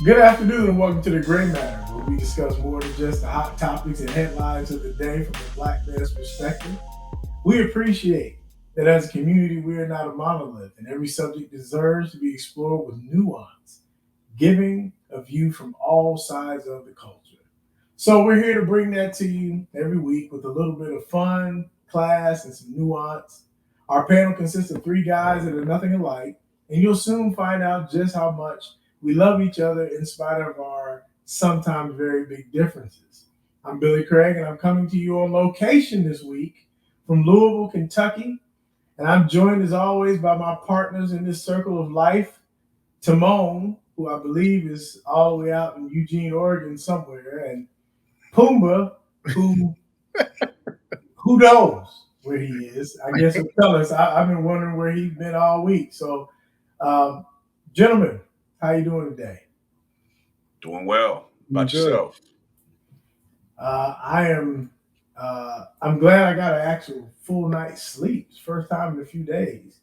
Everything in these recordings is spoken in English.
Good afternoon and welcome to the Gray Matter, where we discuss more than just the hot topics and headlines of the day from a black man's perspective. We appreciate that as a community, we are not a monolith, and every subject deserves to be explored with nuance, giving a view from all sides of the culture. So we're here to bring that to you every week with a little bit of fun, class, and some nuance. Our panel consists of three guys that are nothing alike, and you'll soon find out just how much we love each other in spite of our sometimes very big differences. I'm Billy Craig, and I'm coming to you on location this week from Louisville, Kentucky. And I'm joined as always by my partners in this circle of life, Timon, who I believe is all the way out in Eugene, Oregon somewhere, and Pumbaa, who knows where he is. I guess he'll tell us. I've been wondering where he's been all week. So, um, gentlemen, how you doing today? Doing well. About yourself? I am. I'm glad I got an actual full night's sleep. It's first time in a few days.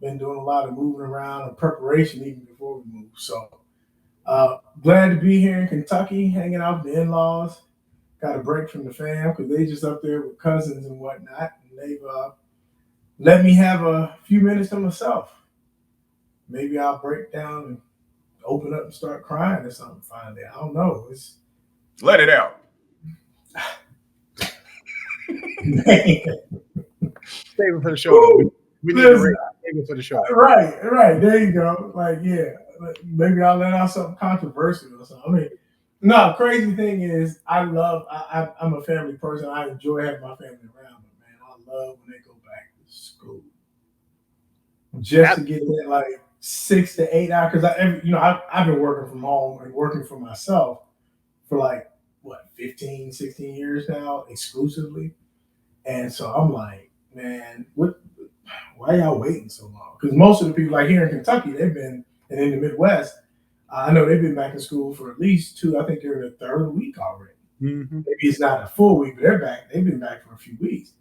Been doing a lot of moving around and preparation even before we move. So glad to be here in Kentucky, hanging out with the in-laws. Got a break from the fam because they just up there with cousins and whatnot, and they've let me have a few minutes to myself. Maybe I'll break down and open up and start crying or something finally. I don't know. Let it out. Save it for the show. We need to save it for the show. Right. There you go. Like, yeah, maybe I'll let out something controversial or something. I mean, no, crazy thing is, I'm a family person. I enjoy having my family around, but man, I love when they go back to school. Just to get that like 6 to 8 hours, because I've been working from home and working for myself for like what 15, 16 years now exclusively, and so I'm like, man, why y'all waiting so long? Because most of the people like here in Kentucky, they've been, and in the Midwest, I know they've been back in school for at least two. I think they're in the third week already. Mm-hmm. Maybe it's not a full week, but they're back. They've been back for a few weeks.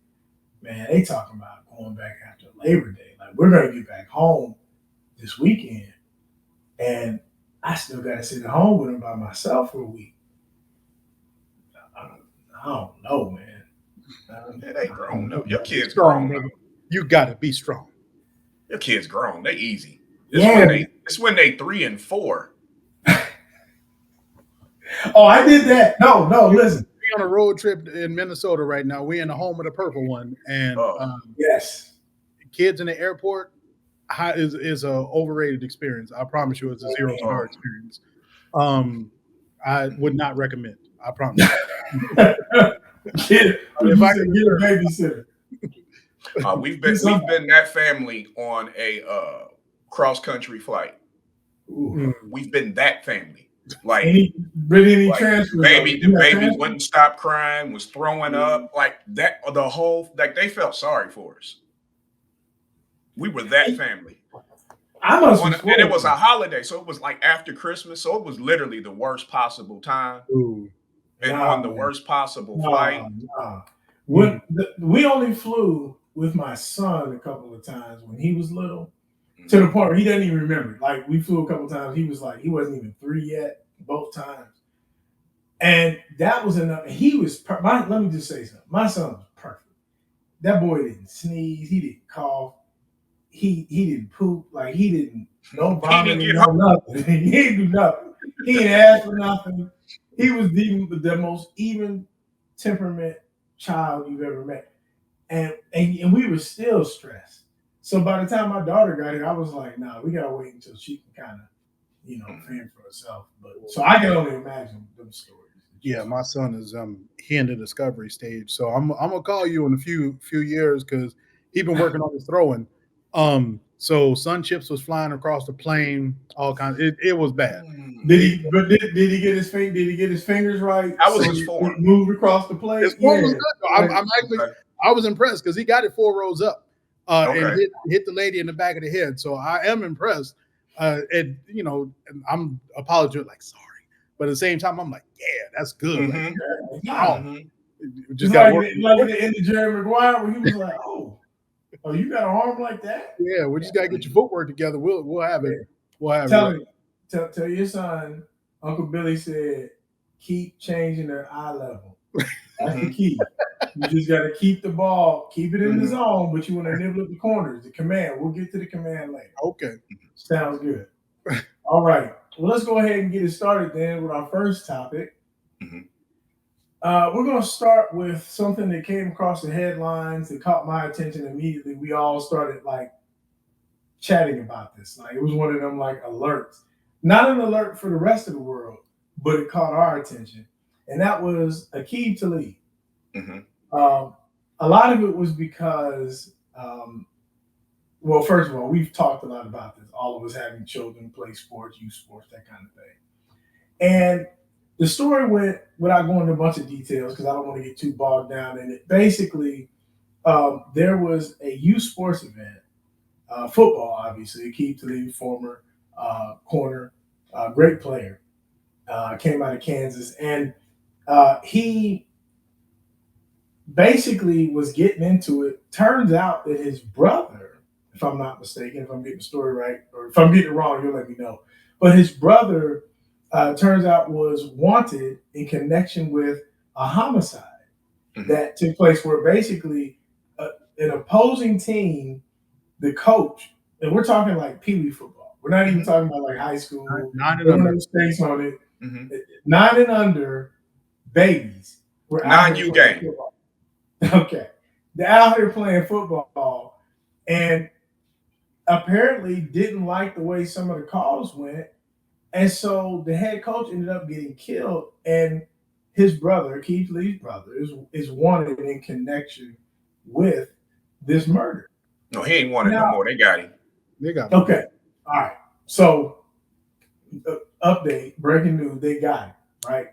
Man, they talking about going back after Labor Day. Like, we're gonna get back home this weekend, and I still gotta sit at home with them by myself for a week. I don't know, man. They grown. No, your kids strong, grown. You gotta be strong. Your kids grown. They easy. It's when they 3 and 4. Oh, I did that. No, listen. We're on a road trip in Minnesota right now. We're in the home of the purple one, and yes, kids in the airport is a overrated experience. I promise you, it's a 0-star experience. I would not recommend. I promise. If I can get a babysitter. We've been that family on a cross country flight. Ooh. We've been that family. Like any transfers? The baby wouldn't stop crying, was throwing up, like that. The whole they felt sorry for us. We were that family. And it was a holiday, so it was like after Christmas, so it was literally the worst possible time. Ooh. And on the worst possible flight. We only flew with my son a couple of times when he was little, to the point where he doesn't even remember. Like, we flew a couple of times. He wasn't even 3 yet, both times. And that was enough. He was, let me just say something. My son was perfect. That boy didn't sneeze. He didn't cough. He didn't poop. Like, he didn't, no vomiting, no nothing. He didn't do nothing. He didn't ask for nothing. He was the most even temperament child you've ever met. And we were still stressed. So by the time my daughter got here, I was like, nah, we gotta wait until she can kind of, fend for herself. But so I can only imagine those stories. Yeah, my son is he in the discovery stage. So I'm gonna call you in a few years because he's been working on his throwing. So Sun Chips was flying across the plane, all kinds. It was bad. Did he get his fingers right? That was his form. He moved across the plate. His form was good. I was impressed because he got it 4 rows up and hit the lady in the back of the head. So I am impressed. And I'm apologetic, like sorry, but at the same time I'm like, yeah, that's good. Mm-hmm. Just got like in the Jerry Maguire where he was like, oh, you got an arm like that? Yeah, we just gotta get your footwork together. We'll have it. We'll have Tell your son Uncle Billy said, keep changing their eye level. That's the key. You just got to keep the ball, keep it in the zone, but you want to nibble at the corners. The command. We'll get to the command later. Okay. Sounds good. All right. Well, let's go ahead and get it started then with our first topic. We're going to start with something that came across the headlines that caught my attention immediately. We all started like chatting about this. Like it was one of them like alerts. Not an alert for the rest of the world, but it caught our attention. And that was Aqib Talib. A lot of it was because, well, first of all, we've talked a lot about this. All of us having children play sports, youth sports, that kind of thing. And the story went, without going into a bunch of details, because I don't want to get too bogged down in it. Basically, there was a youth sports event, football, obviously. Aqib Talib, former corner, great player, came out of Kansas. And he basically was getting into it. Turns out that his brother, if I'm not mistaken, if I'm getting the story right, or if I'm getting it wrong, you'll let me know. But his brother, turns out, was wanted in connection with a homicide that took place where basically an opposing team, the coach, and we're talking like Pee Wee football. We're not even talking about like high school. 9 and under. States on it. 9 and under babies. We're non-U game. Football. Okay. They're out here playing football and apparently didn't like the way some of the calls went. And so the head coach ended up getting killed. And his brother, Keith Lee's brother, is wanted in connection with this murder. No, he ain't wanted no more. They got him. Okay. All right. So, update, breaking news, they got him, right?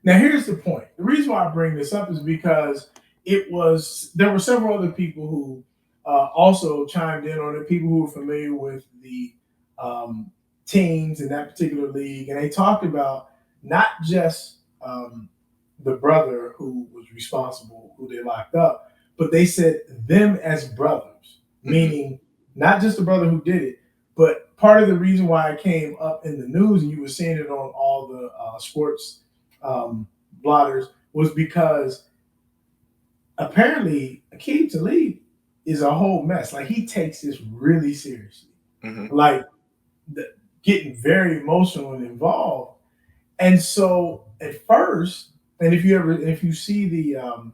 Now, here's the point. The reason why I bring this up is because there were several other people who also chimed in on it, people who were familiar with the teams in that particular league. And they talked about not just the brother who was responsible, who they locked up, but they said them as brothers, meaning not just the brother who did it, but part of the reason why it came up in the news and you were seeing it on all the sports blotters was because apparently Aqib Talib is a whole mess. Like he takes this really seriously, like getting very emotional and involved. And so at first, and if you see the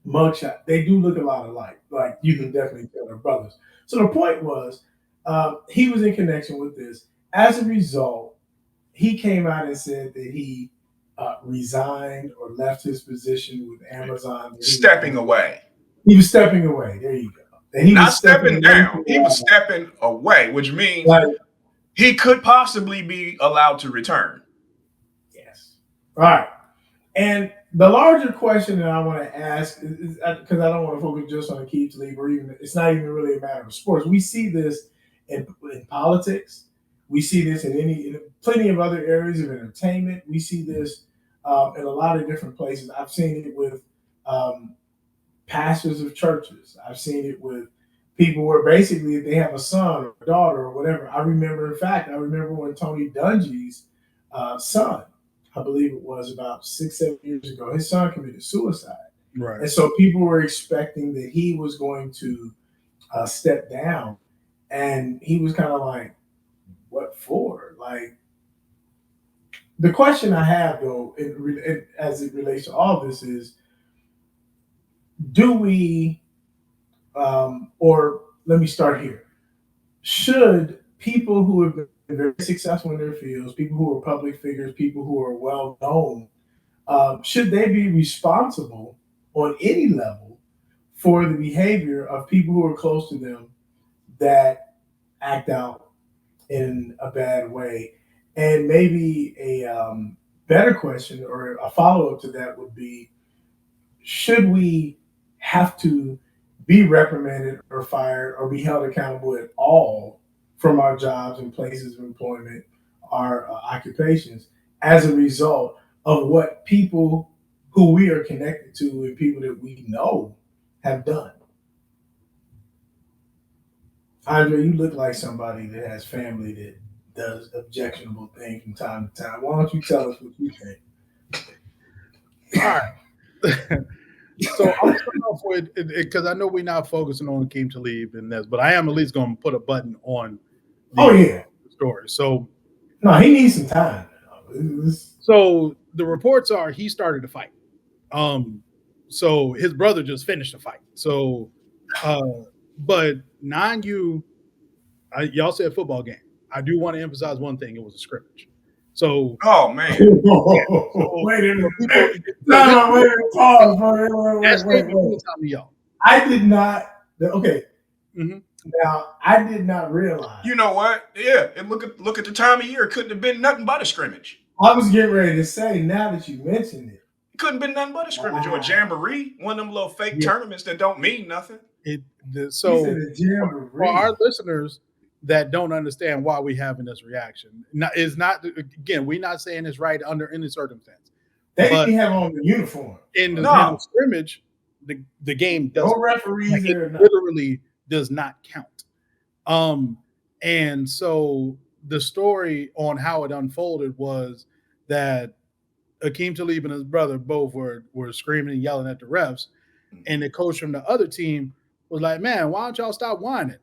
mugshot, they do look a lot alike. Like you can definitely tell they're brothers. So the point was, he was in connection with this. As a result, he came out and said that he resigned or left his position with Amazon. Stepping away. He was stepping away. There you go. And he not stepping down. He was stepping away, which means he could possibly be allowed to return. Yes. All right. And the larger question that I want to ask is because I don't want to focus just on Aqib Talib, or even it's not even really a matter of sports. We see this in politics. We see this in plenty of other areas of entertainment. We see this in a lot of different places. I've seen it with pastors of churches. I've seen it with people where basically they have a son or a daughter or whatever. I remember when Tony Dungy's son, I believe it was about 6-7 years ago, his son committed suicide. Right. And so people were expecting that he was going to step down. And he was kind of like, what for? Like, the question I have, though, as it relates to all this is, do we, or let me start here. Should people who have been very successful in their fields, people who are public figures, people who are well known, should they be responsible on any level for the behavior of people who are close to them that act out in a bad way? And maybe a better question or a follow-up to that would be, should we have to be reprimanded or fired or be held accountable at all from our jobs and places of employment, our occupations, as a result of what people who we are connected to and people that we know have done? Andre, you look like somebody that has family that does objectionable things from time to time. Why don't you tell us what you think? All right. So I'm gonna start off with, because I know we're not focusing on Akeem Talib in this, but I am at least gonna put a button on the story. So no, he needs some time. So the reports are he started a fight. So his brother just finished the fight. So but y'all said football game. I do want to emphasize one thing, it was a scrimmage. So oh man. Wait a minute. No, wait, pause. Wait. I did not. Okay. Mm-hmm. Now I did not realize. You know what? Yeah, and look at the time of year. It couldn't have been nothing but a scrimmage. I was getting ready to say, now that you mentioned it, couldn't have been nothing but a scrimmage or a jamboree, one of them little fake tournaments that don't mean nothing. So for our listeners that don't understand why we having this reaction, is not, again, we're not saying it's right under any circumstance. They didn't have on the uniform. In the scrimmage, the game doesn't. No referees there. Literally does not count. And so the story on how it unfolded was that Akeem Talib and his brother both were screaming and yelling at the refs, and the coach from the other team was like, "Man, why don't y'all stop whining?"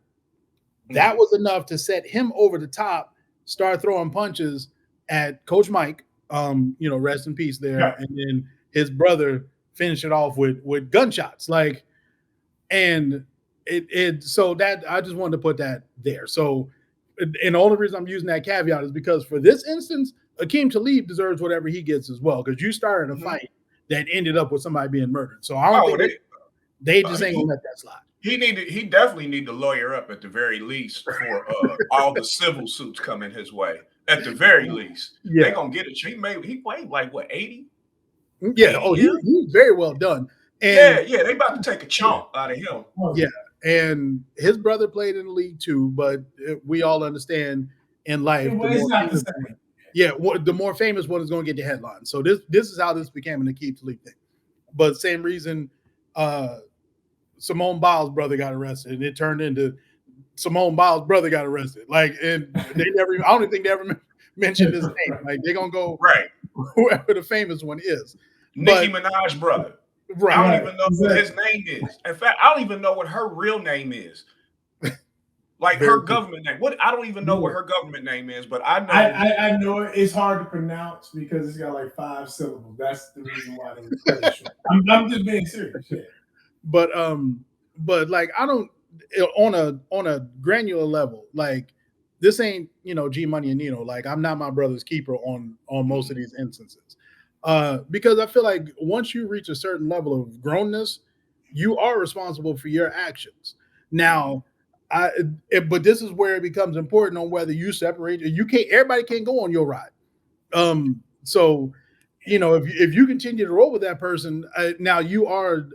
That was enough to set him over the top, start throwing punches at Coach Mike. Rest in peace there. Yeah. And then his brother finished it off with gunshots. And so that I just wanted to put that there. So, and the only reason I'm using that caveat is because for this instance, Akeem Talib deserves whatever he gets as well, because you started a fight that ended up with somebody being murdered. So I don't think they just ain't gonna let that slide. He definitely need to lawyer up at the very least for all the civil suits coming his way. At the very least, they're gonna get it. He played like what, 80? Yeah. He's very well done. And they about to take a chunk out of him. Yeah, and his brother played in the league too, but we all understand in life. The more famous one is going to get the headline. So this is how this became an Akeem Talib thing. But same reason, Simone Biles' brother got arrested, and it turned into Simone Biles' brother got arrested. And they never. I don't think they ever mentioned his name. They're gonna go right whoever the famous one is. Nicki Minaj's brother. Right. I don't even know what his name is. In fact, I don't even know what her real name is. Her government name. I don't even know what her government name is, but I know. I know it. It's hard to pronounce because it's got like 5 syllables. That's the reason why they short. I'm just being serious. Yeah. But I don't, on a granular level, this ain't G Money and Nino. I'm not my brother's keeper on most of these instances. Because I feel like once you reach a certain level of grownness, you are responsible for your actions. Now, but this is where it becomes important on whether you separate. Everybody can't go on your ride. So, if you continue to roll with that person, now you are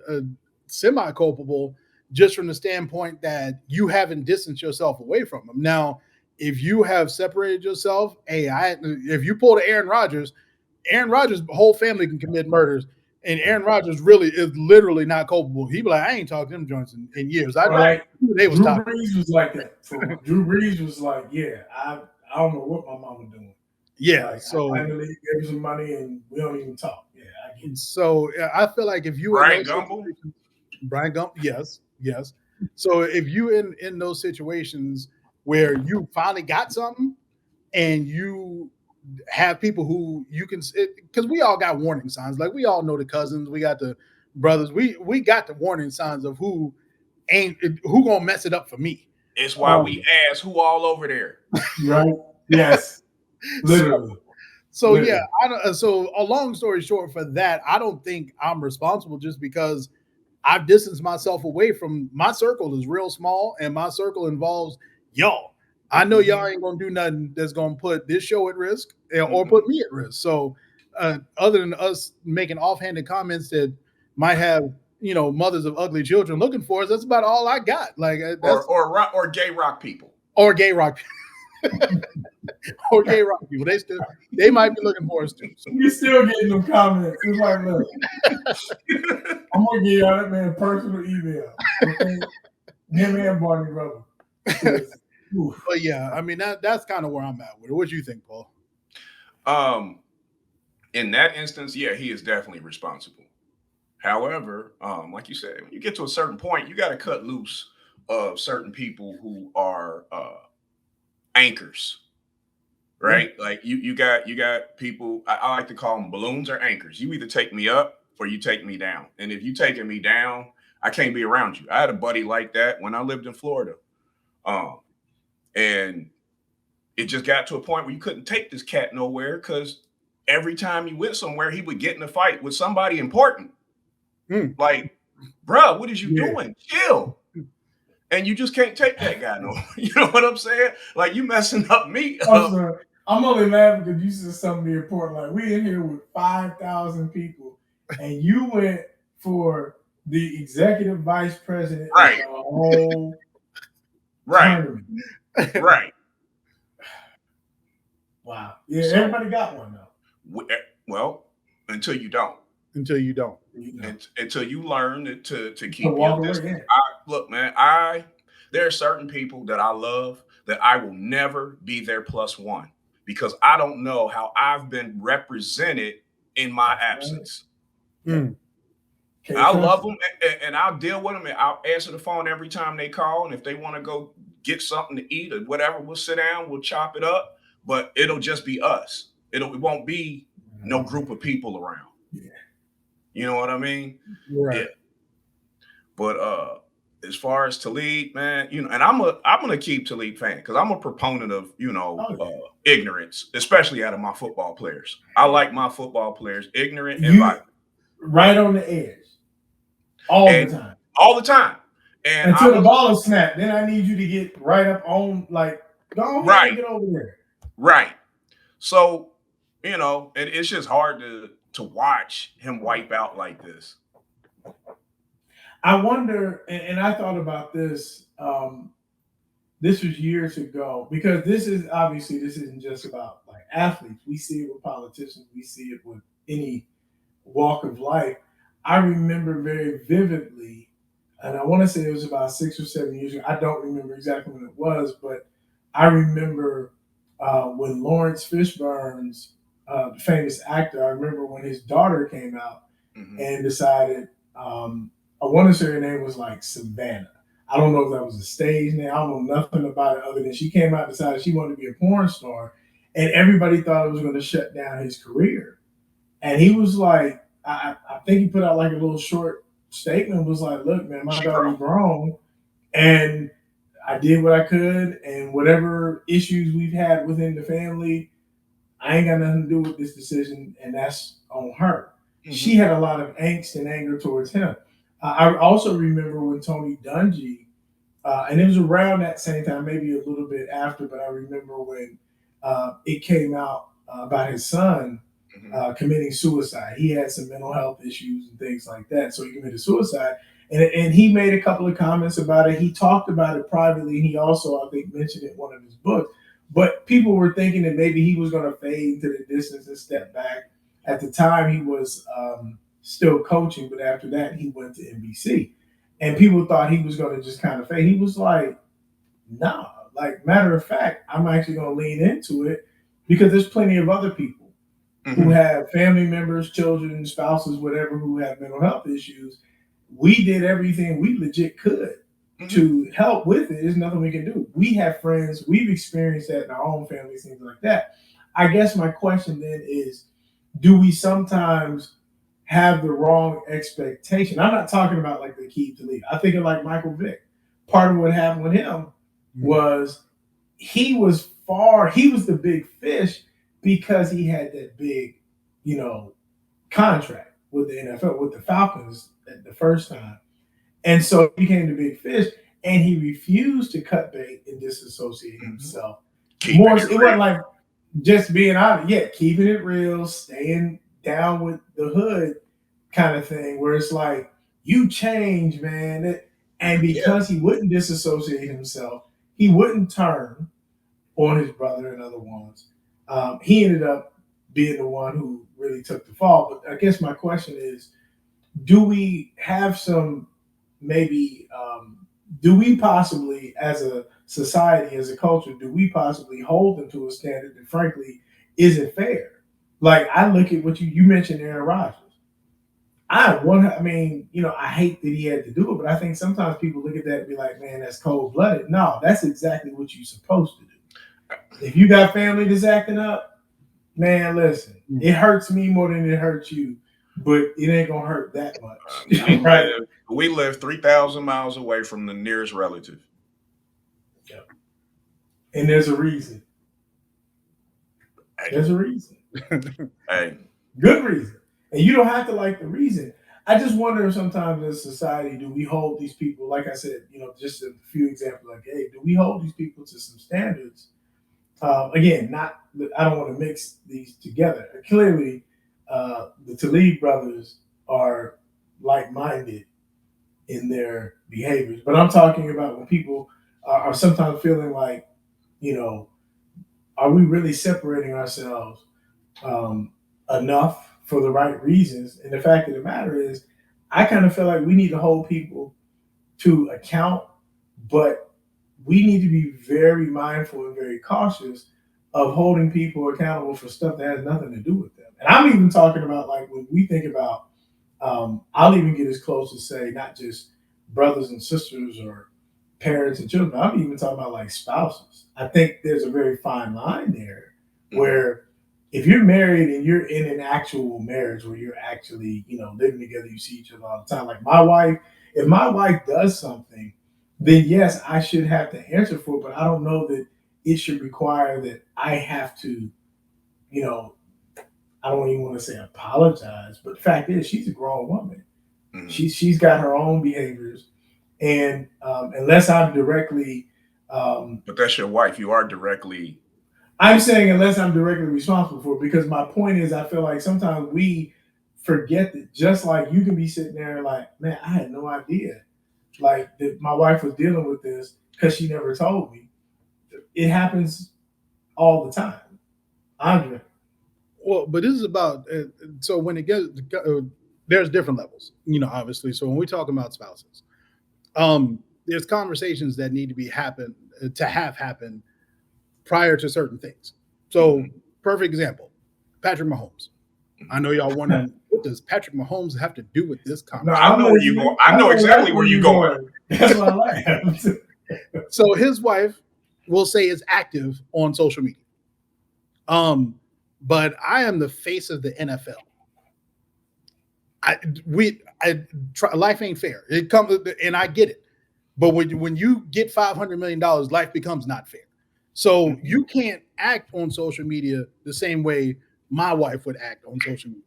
semi-culpable just from the standpoint that you haven't distanced yourself away from them. Now, if you have separated yourself, if you pull the Aaron Rodgers' whole family can commit murders, and Aaron Rodgers is literally not culpable. He'd be like, I ain't talked to them joints in years. Drew Brees was like that. Drew Brees was like, I don't know what my mama doing. Yeah, so I gave him some money and we don't even talk. Yeah, I get it. So I feel like if you Brian Gumbel, yes. So if you in those situations where you finally got something and you have people who you can, because we all got warning signs. We all know the cousins, we got the brothers, we got the warning signs of who gonna mess it up for me. It's why we ask who all over there. Right? Yes. Literally. So yeah, so a long story short for that, I don't think I'm responsible just because I've distanced myself away from my circle is real small, and my circle involves y'all. I know y'all ain't gonna do nothing that's gonna put this show at risk or put me at risk. So other than us making offhanded comments that might have mothers of ugly children looking for us, that's about all I got. Or gay rock people. Or gay rock or gay rock people. They might be looking for us too. So. You're still getting them comments. It's like, look, I'm gonna give y'all that man personal email. Okay? Him and Barney brother. But yeah, I mean that's kind of where I'm at with it. What do you think, Paul? In that instance, yeah, he is definitely responsible. However, like you said, when you get to a certain point, you got to cut loose of certain people who are anchors, right? Yeah. Like you got people. I like to call them balloons or anchors. You either take me up or you take me down. And if you taking me down, I can't be around you. I had a buddy like that when I lived in Florida, and it just got to a point where you couldn't take this cat nowhere because every time you went somewhere, he would get in a fight with somebody important. Like, bro, what is you doing? Chill. And you just can't take that guy no. You know what I'm saying? Like, you messing up me. I'm only laughing because you said something important. Like, we in here with 5,000 people, and you went for the executive vice president right. of the whole tournament. Right. Wow. Yeah, so, everybody got one, though. Well, until you don't. Until you don't. Until you learn to keep your distance. Look, man, there are certain people that I love that I will never be their plus one because I don't know how I've been represented in my absence. I love them and I'll deal with them and I'll answer the phone every time they call. And if they want to go get something to eat or whatever, we'll sit down, we'll chop it up, but it'll just be us. It won't be no group of people around. Yeah. You know what I mean? Right. Yeah. But as far as Talib, man, you know, and I'm gonna keep Talib fan because I'm a proponent of, you know, ignorance, especially out of my football players. I like my football players ignorant and violent. Right on the edge. All the time. And until the ball is snapped, then I need you to get right up on, like, go ahead and get over there. Right. So, you know, and it's just hard to watch him wipe out like this. I wonder, and I thought about this. This was years ago because this isn't just about like athletes. We see it with politicians. We see it with any walk of life. I remember very vividly, and I want to say it was about 6 or 7 years ago. I don't remember exactly when it was, but I remember when Lawrence Fishburne's, the famous actor, I remember when his daughter came out and decided, I want to say her name was like Savannah. I don't know if that was a stage name. I don't know nothing about it other than she came out and decided she wanted to be a porn star, and everybody thought it was going to shut down his career. And he was like, I think he put out like a little short statement, was like, look, man, my daughter's grown, and I did what I could, and whatever issues we've had within the family, I ain't got nothing to do with this decision, and that's on her. Mm-hmm. She had a lot of angst and anger towards him. I also remember when Tony Dungy, and it was around that same time, maybe a little bit after, but I remember when it came out about his son committing suicide. He had some mental health issues and things like that, so he committed suicide. And he made a couple of comments about it. He talked about it privately, and he also, I think, mentioned it in one of his books. But people were thinking that maybe he was going to fade into the distance and step back. At the time, he was still coaching, but after that, he went to NBC. And people thought he was going to just kind of fade. He was like, nah. Like, matter of fact, I'm actually going to lean into it because there's plenty of other people who have family members, children, spouses, whatever, who have mental health issues. We did everything we legit could to help with it. There's nothing we can do. We have friends. We've experienced that in our own families, things like that. I guess my question then is, do we sometimes have the wrong expectation? I'm not talking about like the key to lead. I think of like Michael Vick. Part of what happened with him was he was the big fish because he had that big, contract with the NFL, with the Falcons at the first time. And so he became the big fish, and he refused to cut bait and disassociate himself. It wasn't like just being out, keeping it real, staying down with the hood kind of thing, where it's like, you change, man. And because he wouldn't disassociate himself, he wouldn't turn on his brother and other ones. He ended up being the one who really took the fall. But I guess my question is, do we have some maybe do we possibly, as a society, as a culture, do we possibly hold them to a standard that, frankly, isn't fair? Like, I look at what you mentioned, Aaron Rodgers. I mean, I hate that he had to do it, but I think sometimes people look at that and be like, man, that's cold blooded. No, that's exactly what you're supposed to do. If you got family that's acting up, man, listen, it hurts me more than it hurts you, but it ain't gonna hurt that much. Right? We live 3,000 miles away from the nearest relative. Yep. And there's a reason. There's a reason. Hey. Good reason. And you don't have to like the reason. I just wonder if sometimes as a society, do we hold these people, like I said, just a few examples, like, hey, do we hold these people to some standards? Again, I don't want to mix these together. Clearly, the Talib brothers are like-minded in their behaviors. But I'm talking about when people are sometimes feeling like, are we really separating ourselves enough for the right reasons? And the fact of the matter is, I kind of feel like we need to hold people to account, but we need to be very mindful and very cautious of holding people accountable for stuff that has nothing to do with them. And I'm even talking about, like, when we think about, I'll even get as close to say not just brothers and sisters or parents and children. I'm even talking about like spouses. I think there's a very fine line there where if you're married and you're in an actual marriage where you're actually, living together, you see each other all the time. Like my wife, if my wife does something, then yes, I should have to answer for it, but I don't know that it should require that I have to, I don't even want to say apologize, but the fact is she's a grown woman. Mm-hmm. She's got her own behaviors. And unless I'm directly... but that's your wife. You are directly... I'm saying unless I'm directly responsible for it, because my point is I feel like sometimes we forget that just like you can be sitting there like, man, I had no idea like that my wife was dealing with this because she never told me. It happens all the time. Andre. Well, but this is about, so when it gets, there's different levels, obviously. So when we talk about spouses, there's conversations that need to happen prior to certain things. So, perfect example, Patrick Mahomes. I know y'all wondering, what does Patrick Mahomes have to do with this conversation? No, I know where you going. I know exactly where you're going. That's what I like. So his wife will say is active on social media. But I am the face of the NFL. Life ain't fair. It comes, and I get it. But when you get $500 million, life becomes not fair. So you can't act on social media the same way my wife would act on social media.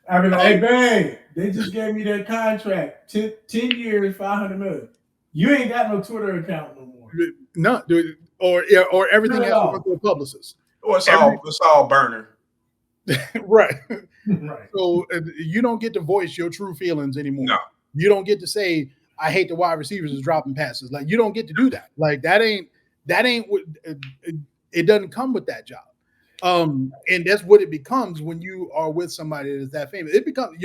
I mean, hey, babe, they just gave me that contract, 10 years, $500 million. You ain't got no Twitter account no more. No, or everything has to go through a publicist. Or it's all burner. Right. Right. So you don't get to voice your true feelings anymore. No. You don't get to say, I hate the wide receivers is dropping passes. Like, you don't get to do that. Like, that ain't what it doesn't come with that job. And that's what it becomes when you are with somebody that is that famous. It becomes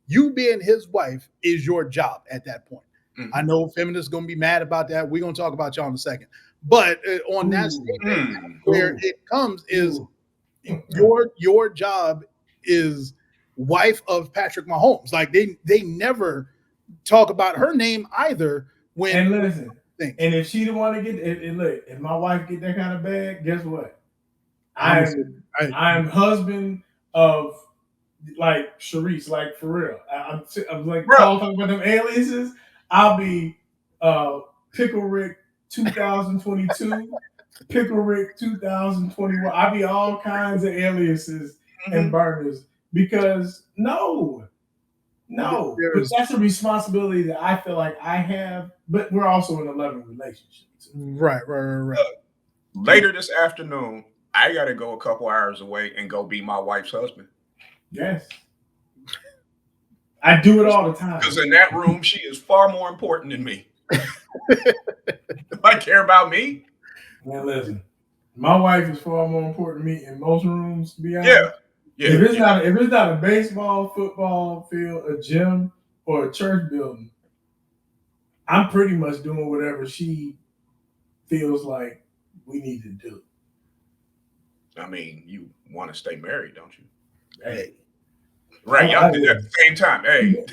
you being his wife is your job at that point. Mm-hmm. I know feminists gonna be mad about that. We're gonna talk about y'all in a second. But on that statement, where it comes is your job is wife of Patrick Mahomes. Like they never talk about her name either. And listen, and if she the one to get it, look, if my wife get that kind of bag, guess what? I'm husband of like Sharice, like for real. I'm like talking about them aliases. I'll be Pickle Rick 2022, Pickle Rick 2021. I'll be all kinds of aliases and burners because no, but that's a responsibility that I feel like I have. But we're also in a loving relationship. Right. Later this afternoon, I got to go a couple hours away and go be my wife's husband. Yes. I do it all the time. Because in that room, she is far more important than me. I care about me. Man, listen. My wife is far more important to me in most rooms, to be honest. Yeah. If it's not a baseball, football field, a gym, or a church building, I'm pretty much doing whatever she feels like we need to do. I mean, you want to stay married, don't you? Hey. Right, y'all did that at the same time. Hey.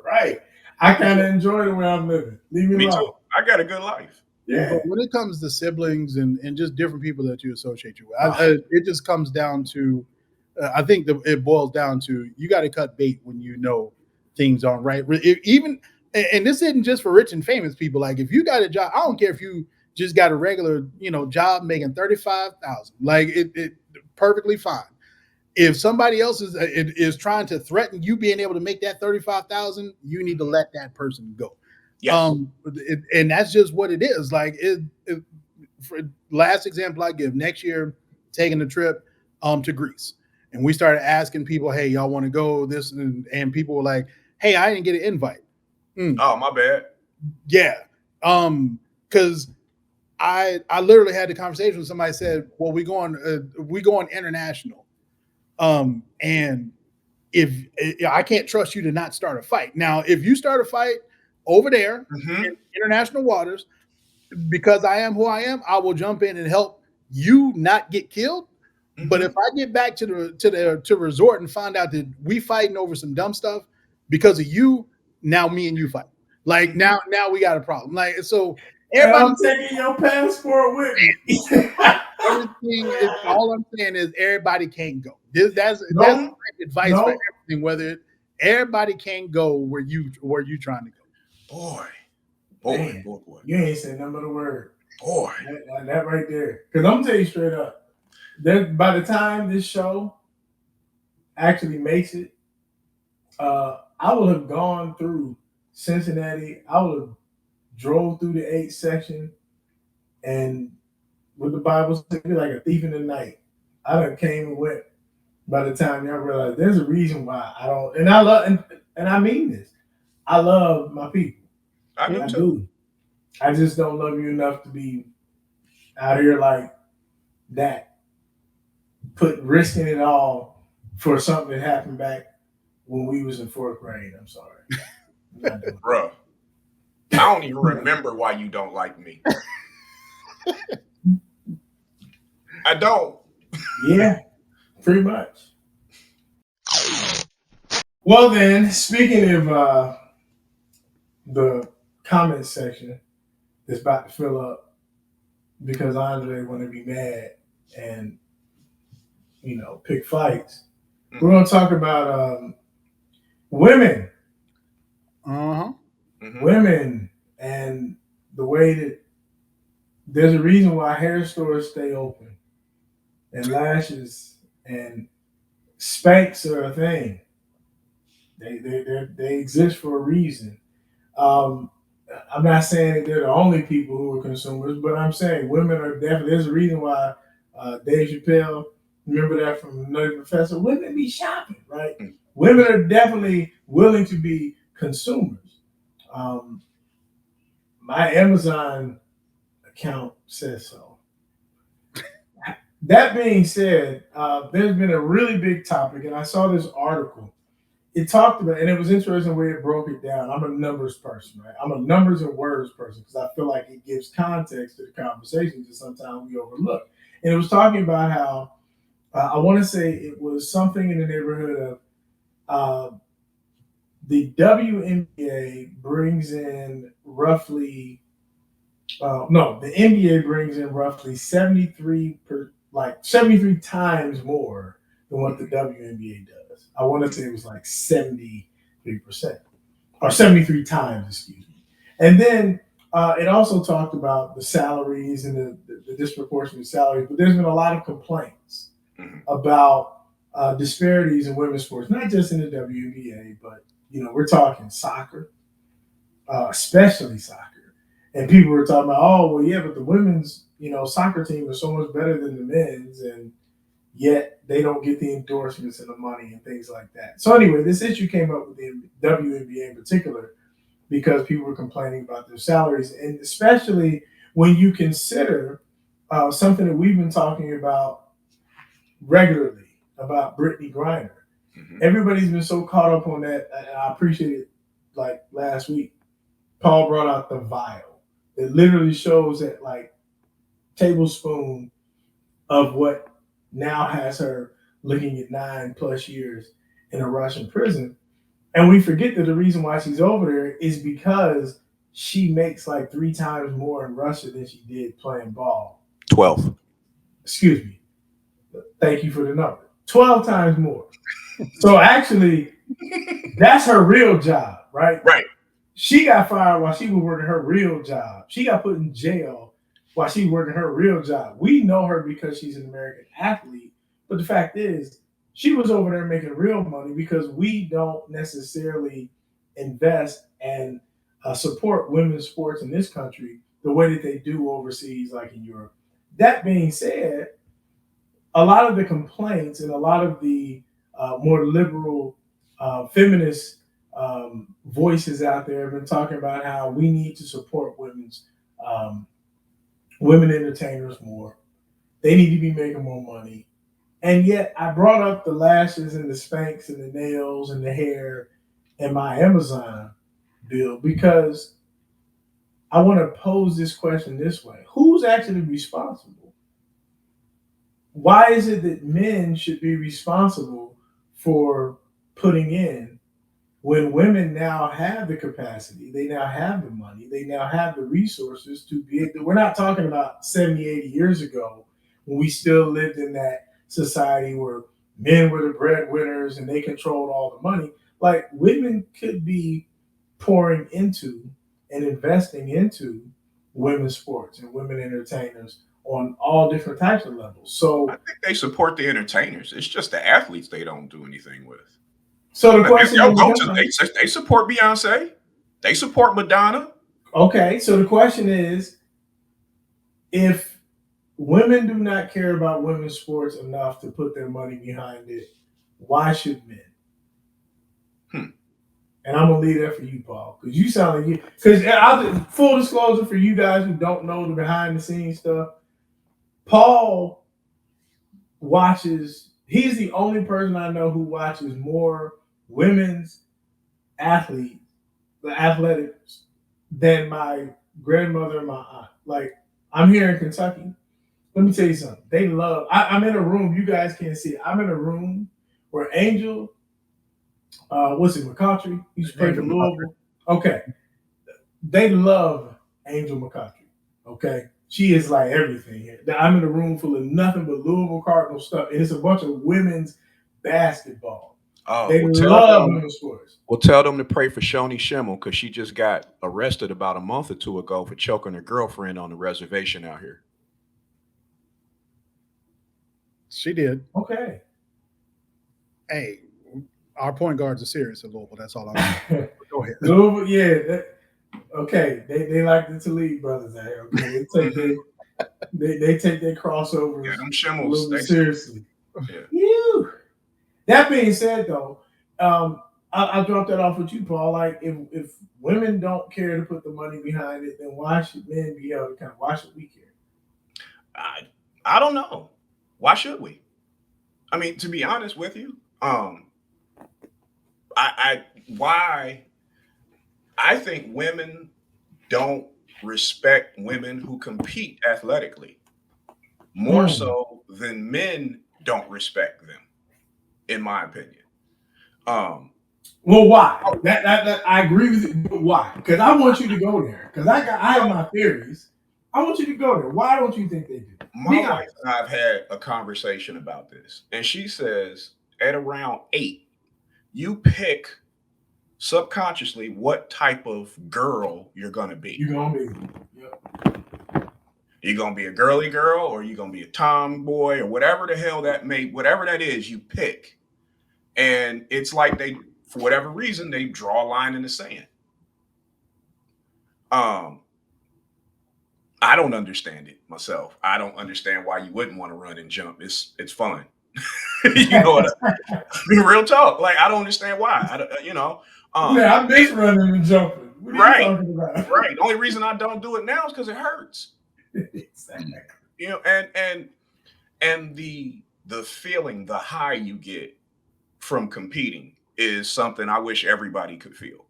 Right. I kind of enjoy the way I'm living. Leave me alone. Too. I got a good life. Yeah. But when it comes to siblings and just different people that you associate you with, it just comes down to, I think it boils down to, you got to cut bait when you know things aren't right. Even, and this isn't just for rich and famous people. Like if you got a job, I don't care if you just got a regular, job making $35,000, like it perfectly fine. If somebody else is trying to threaten you being able to make that $35,000, you need to let that person go. Yes. And that's just what it is. Like for last example I give, next year, taking a trip to Greece. And we started asking people, hey, y'all want to go this? And people were like, hey, I didn't get an invite. Oh, my bad. Yeah. Because I literally had the conversation with somebody said, well, we going international. And if I can't trust you to not start a fight. Now, if you start a fight over there in international waters, because I am who I am, I will jump in and help you not get killed. But if I get back to the resort and find out that we fighting over some dumb stuff because of you, now me and you fight. Like now we got a problem. Like so, I'm taking your passport with me. All I'm saying is everybody can't go. That's advice for everything. Whether everybody can't go where you trying to go. Boy. You ain't saying nothing but a word. Boy. That right there. Because I'm gonna tell you straight up, by the time this show actually makes it, I will have gone through Cincinnati. I will have drove through the 8th section, and what the Bible says, like a thief in the night. I done came and went. By the time y'all realize there's a reason why I don't, and I love, and I mean this, I love my people. I do. I just don't love you enough to be out here like that, risking it all for something that happened back when we was in 4th grade. I'm sorry. Bro, I don't even remember why you don't like me. I don't. Yeah, pretty much. Well then, speaking of the comment section that's about to fill up because Andre want to be mad and pick fights, we're going to talk about women. Women and the way that there's a reason why hair stores stay open and lashes and Spanx are a thing. They exist for a reason. I'm not saying that they're the only people who are consumers, but I'm saying women are definitely. There's a reason why Dave Chappelle, remember that from Nutty Professor, women be shopping, right? Women are definitely willing to be consumers. My Amazon account says so. That being said, there's been a really big topic, and I saw this article. It talked about, and it was interesting the way it broke it down. I'm a numbers person, right? I'm a numbers and words person because I feel like it gives context to the conversations that sometimes we overlook. And it was talking about how, I want to say it was something in the neighborhood of the WNBA brings in roughly, the NBA brings in roughly 73 times more than what the WNBA does. I want to say it was like 73% or 73 times, excuse me. And then it also talked about the salaries and the disproportionate salaries, but there's been a lot of complaints about disparities in women's sports, not just in the WNBA, but we're talking soccer, especially soccer. And people were talking about, oh, well, yeah, but the women's, soccer team is so much better than the men's, and yet they don't get the endorsements and the money and things like that. So anyway, this issue came up with the WNBA in particular because people were complaining about their salaries, and especially when you consider something that we've been talking about regularly about Brittany Griner. Everybody's been so caught up on that, and I appreciate it like last week. Paul brought out the vial. It literally shows that like tablespoon of what now has her looking at 9+ years in a Russian prison. And we forget that the reason why she's over there is because she makes like 3 times more in Russia than she did playing ball. 12. Excuse me. Thank you for the number. 12 times more. So actually, that's her real job, right? Right. She got fired while she was working her real job. She got put in jail while she was working her real job. We know her because she's an American athlete, but the fact is, she was over there making real money because we don't necessarily invest and support women's sports in this country the way that they do overseas, like in Europe. That being said, a lot of the complaints and a lot of the more liberal feminist voices out there have been talking about how we need to support um, women entertainers more. They need to be making more money. And yet I brought up the lashes and the Spanx and the nails and the hair in my Amazon bill because I want to pose this question this way. Who's actually responsible? Why is it that men should be responsible for putting in when women now have the capacity, they now have the money, they now have the resources to be? We're not talking about 70, 80 years ago when we still lived in that society where men were the breadwinners and they controlled all the money. Like women could be pouring into and investing into women's sports and women entertainers on all different types of levels. So I think they support the entertainers. It's just the athletes they don't do anything with. So the question they support Beyonce. They support Madonna. Okay, so the question is, if women do not care about women's sports enough to put their money behind it, why should men? And I'm gonna leave that for you, Paul, because you sound like you. Because full disclosure for you guys who don't know the behind the scenes stuff, Paul watches. He's the only person I know who watches more women's athletes, the athletics, than my grandmother and my aunt. Like, I'm here in Kentucky. Let me tell you something. They love. I'm in a room. You guys can't see it. I'm in a room where Angel, what's it, McCautry? He used to play for Louisville. Okay. They love Angel McCautry. Okay. She is like everything here. I'm in a room full of nothing but Louisville Cardinal stuff, and it's a bunch of women's basketball. They love women's sports. We'll tell them to pray for Shoni Schimmel because she just got arrested about a month or two ago for choking her girlfriend on the reservation out here. She did. Okay. Hey, our point guards are serious at Louisville. That's all I know. Go ahead. Louisville, yeah. Okay, they like the Talib brothers out here. Okay, they take their crossovers them Schimmels, a little bit seriously. Yeah. That being said, though, I'll drop that off with you, Paul. Like, if women don't care to put the money behind it, then why should men be able to kind of? Why should we care? I don't know. Why should we? I mean, to be honest with you, I think women don't respect women who compete athletically more so than men don't respect them, in my opinion. Well, why? That I agree with you, but why? Because I want you to go there. Because I have my theories. I want you to go there. Why don't you think they do? My wife and I have had a conversation about this, and she says at around 8, you pick subconsciously what type of girl you're gonna be. You're gonna be. Yep. You're gonna be a girly girl, or you're gonna be a tomboy, or whatever the hell whatever that is, you pick. And it's like they, for whatever reason, they draw a line in the sand. I don't understand it myself. I don't understand why you wouldn't want to run and jump. It's fun. You know what? Real talk. Like, I don't understand why. Yeah, I miss running and jumping. What are you talking about? Right. The only reason I don't do it now is because it hurts. Exactly. You know, and the feeling, the high you get from competing is something I wish everybody could feel.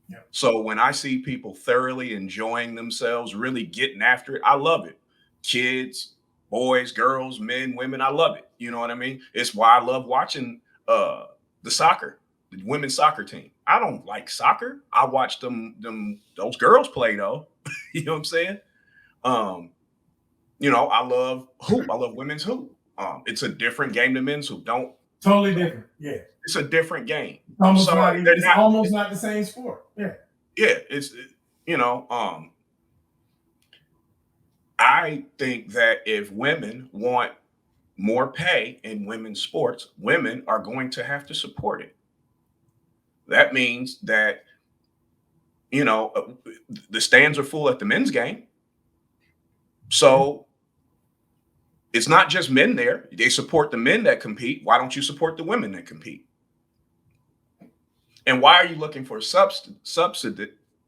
Yep. So when I see people thoroughly enjoying themselves, really getting after it, I love it. Kids, boys, girls, men, women, I love it. You know what I mean? It's why I love watching the soccer, the women's soccer team. I don't like soccer. I watch those girls play though. You know what I'm saying? I love hoop. I love women's hoop. It's a different game than men's hoop. Totally different. Yeah. It's a different game. Almost almost not the same sport. Yeah. Yeah. I think that if women want more pay in women's sports, women are going to have to support it. That means that, the stands are full at the men's game. So it's not just men there. They support the men that compete. Why don't you support the women that compete? And why are you looking for subsidies?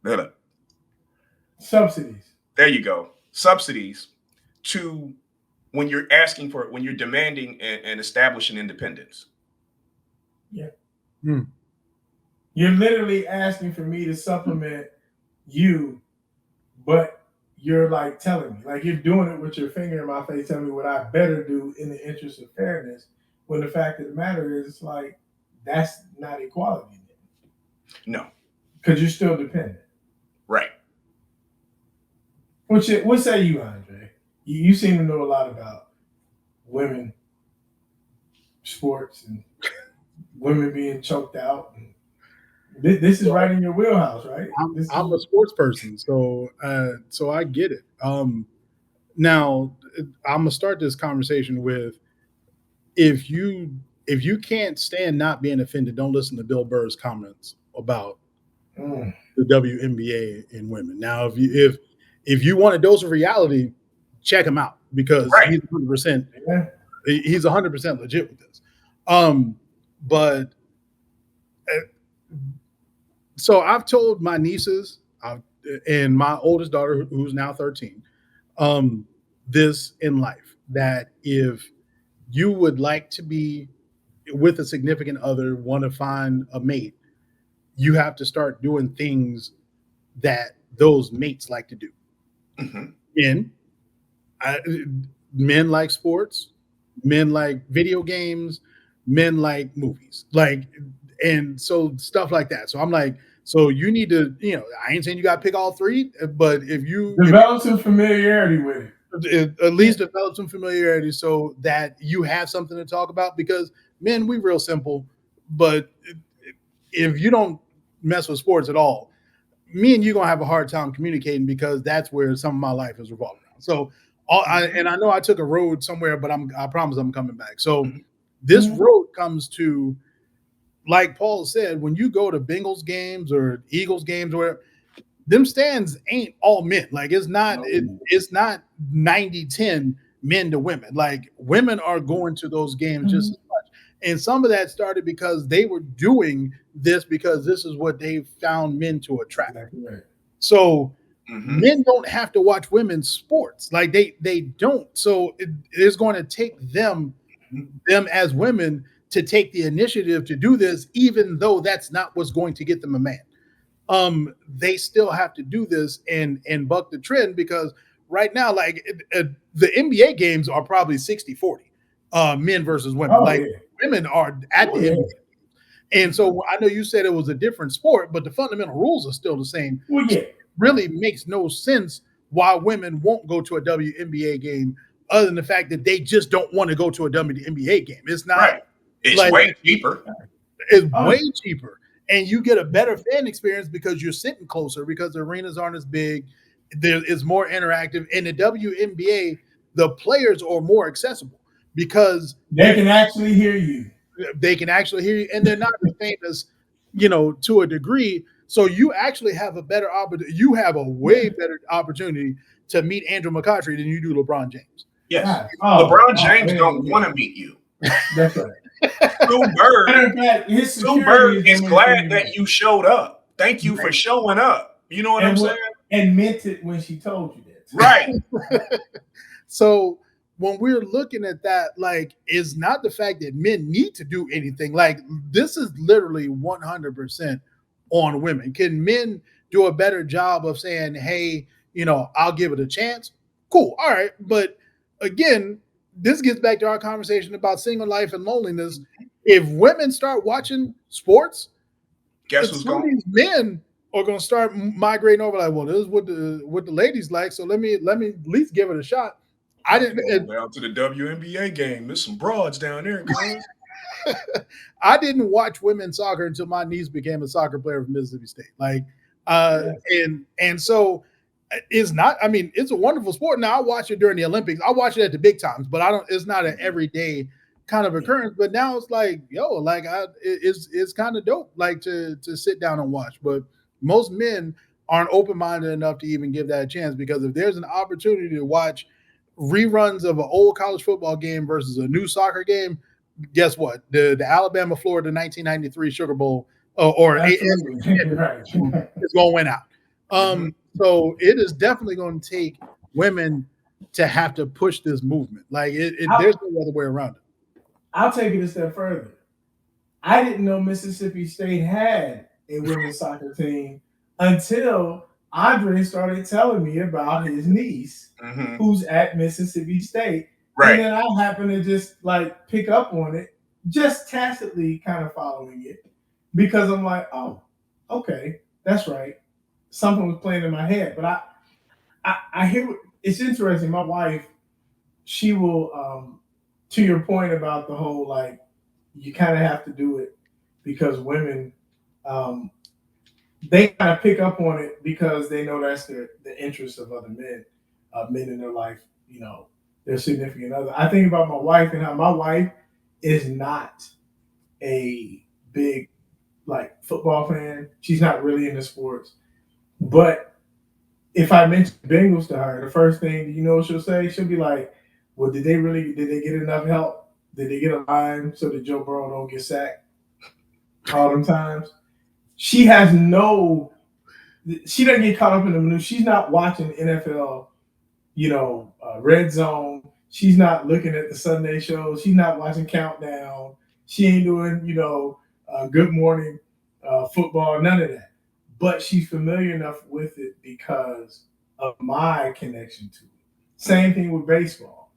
There you go. Subsidies to when you're demanding and establishing independence. Yeah. You're literally asking for me to supplement you, but you're like telling me, like you're doing it with your finger in my face, telling me what I better do in the interest of fairness. When the fact of the matter is, like, that's not equality. No. Because you're still dependent. Right. What say you, Andre? You seem to know a lot about women sports and women being choked out. And this is right in your wheelhouse, right? I'm a sports person, so I get it. Now I'm gonna start this conversation with if you can't stand not being offended, don't listen to Bill Burr's comments about the WNBA and women. Now, if you want a dose of reality, check him out because he's 100%. He's 100% legit with this. But so I've told my nieces and my oldest daughter, who's now 13, this in life, that if you would like to be with a significant other, want to find a mate, you have to start doing things that those mates like to do. Mm-hmm. Men like sports, men like video games, men like movies, and so stuff like that. So I'm like, so you need to, I ain't saying you got to pick all three, but if you develop some familiarity with it, at least develop some familiarity so that you have something to talk about. Because men, we real simple, but if you don't mess with sports at all, me and you gonna have a hard time communicating because that's where some of my life is revolving around. So, I know I took a road somewhere, but I promise I'm coming back. So, this road comes to, like Paul said, when you go to Bengals games or Eagles games or whatever, them stands ain't all men. Like it's not 90-10 men to women. Like women are going to those games just as much. And some of that started because they were doing this because this is what they found men to attract. Right. So men don't have to watch women's sports. Like they don't. So it is going to take them as women to take the initiative to do this, even though that's not what's going to get them a man. They still have to do this and buck the trend because right now, like the NBA games are probably 60-40, men versus women. Women are at the NBA. And so I know you said it was a different sport, but the fundamental rules are still the same. Well, yeah. It really makes no sense why women won't go to a WNBA game other than the fact that they just don't want to go to a WNBA game. It's not right. It's like, way cheaper. It's way cheaper. And you get a better fan experience because you're sitting closer because the arenas aren't as big. There is more interactive. In the WNBA, the players are more accessible because they can actually hear you. They can actually hear you, and they're not as famous, to a degree. So you actually have a better opportunity. You have a way better opportunity to meet Andrew McCautry than you do LeBron James. Yes. LeBron James don't want to meet you. That's right. Sue Bird is glad that you showed up. Thank you for showing up. You know what I'm saying? And meant it when she told you that. Right. So when we're looking at that, like, it's not the fact that men need to do anything. Like, this is literally 100% on women? Can men do a better job of saying, hey, I'll give it a chance? Cool. All right. But again, this gets back to our conversation about single life and loneliness. If women start watching sports, guess who's some of going? these men are going to start migrating over. Like, well, this is what the ladies like, so let me at least give it a shot. I didn't down to the WNBA game. There's some broads down there, cuz. I didn't watch women's soccer until my niece became a soccer player for Mississippi State. Like, and so it's not. I mean, it's a wonderful sport. Now I watch it during the Olympics. I watch it at the big times, but I don't. It's not an everyday kind of occurrence. But now it's like, it's kind of dope. Like to sit down and watch. But most men aren't open minded enough to even give that a chance, because if there's an opportunity to watch reruns of an old college football game versus a new soccer game, guess what? The Alabama Florida 1993 Sugar Bowl or right. is going to win out. So it is definitely going to take women to have to push this movement. Like there's no other way around it. I'll take it a step further. I didn't know Mississippi State had a women's soccer team until Andre started telling me about his niece who's at Mississippi State. Right. And then I happened to just like pick up on it, just tacitly kind of following it, because I'm like, oh, okay, that's right. Something was playing in my head. But I hear it's interesting. My wife, she will, to your point about the whole, like, you kind of have to do it because women, they kind of pick up on it because they know that's the interest of other men, men in their life, their significant other. I think about my wife and how my wife is not a big like football fan. She's not really into sports. But if I mention Bengals to her, the first thing she'll say, she'll be like, well, did they get enough help? Did they get a line so that Joe Burrow don't get sacked all them times? She doesn't get caught up in the news. She's not watching NFL, Red Zone. She's not looking at the Sunday shows. She's not watching Countdown. She ain't doing, Good Morning Football, none of that. But she's familiar enough with it because of my connection to it. Same thing with baseball.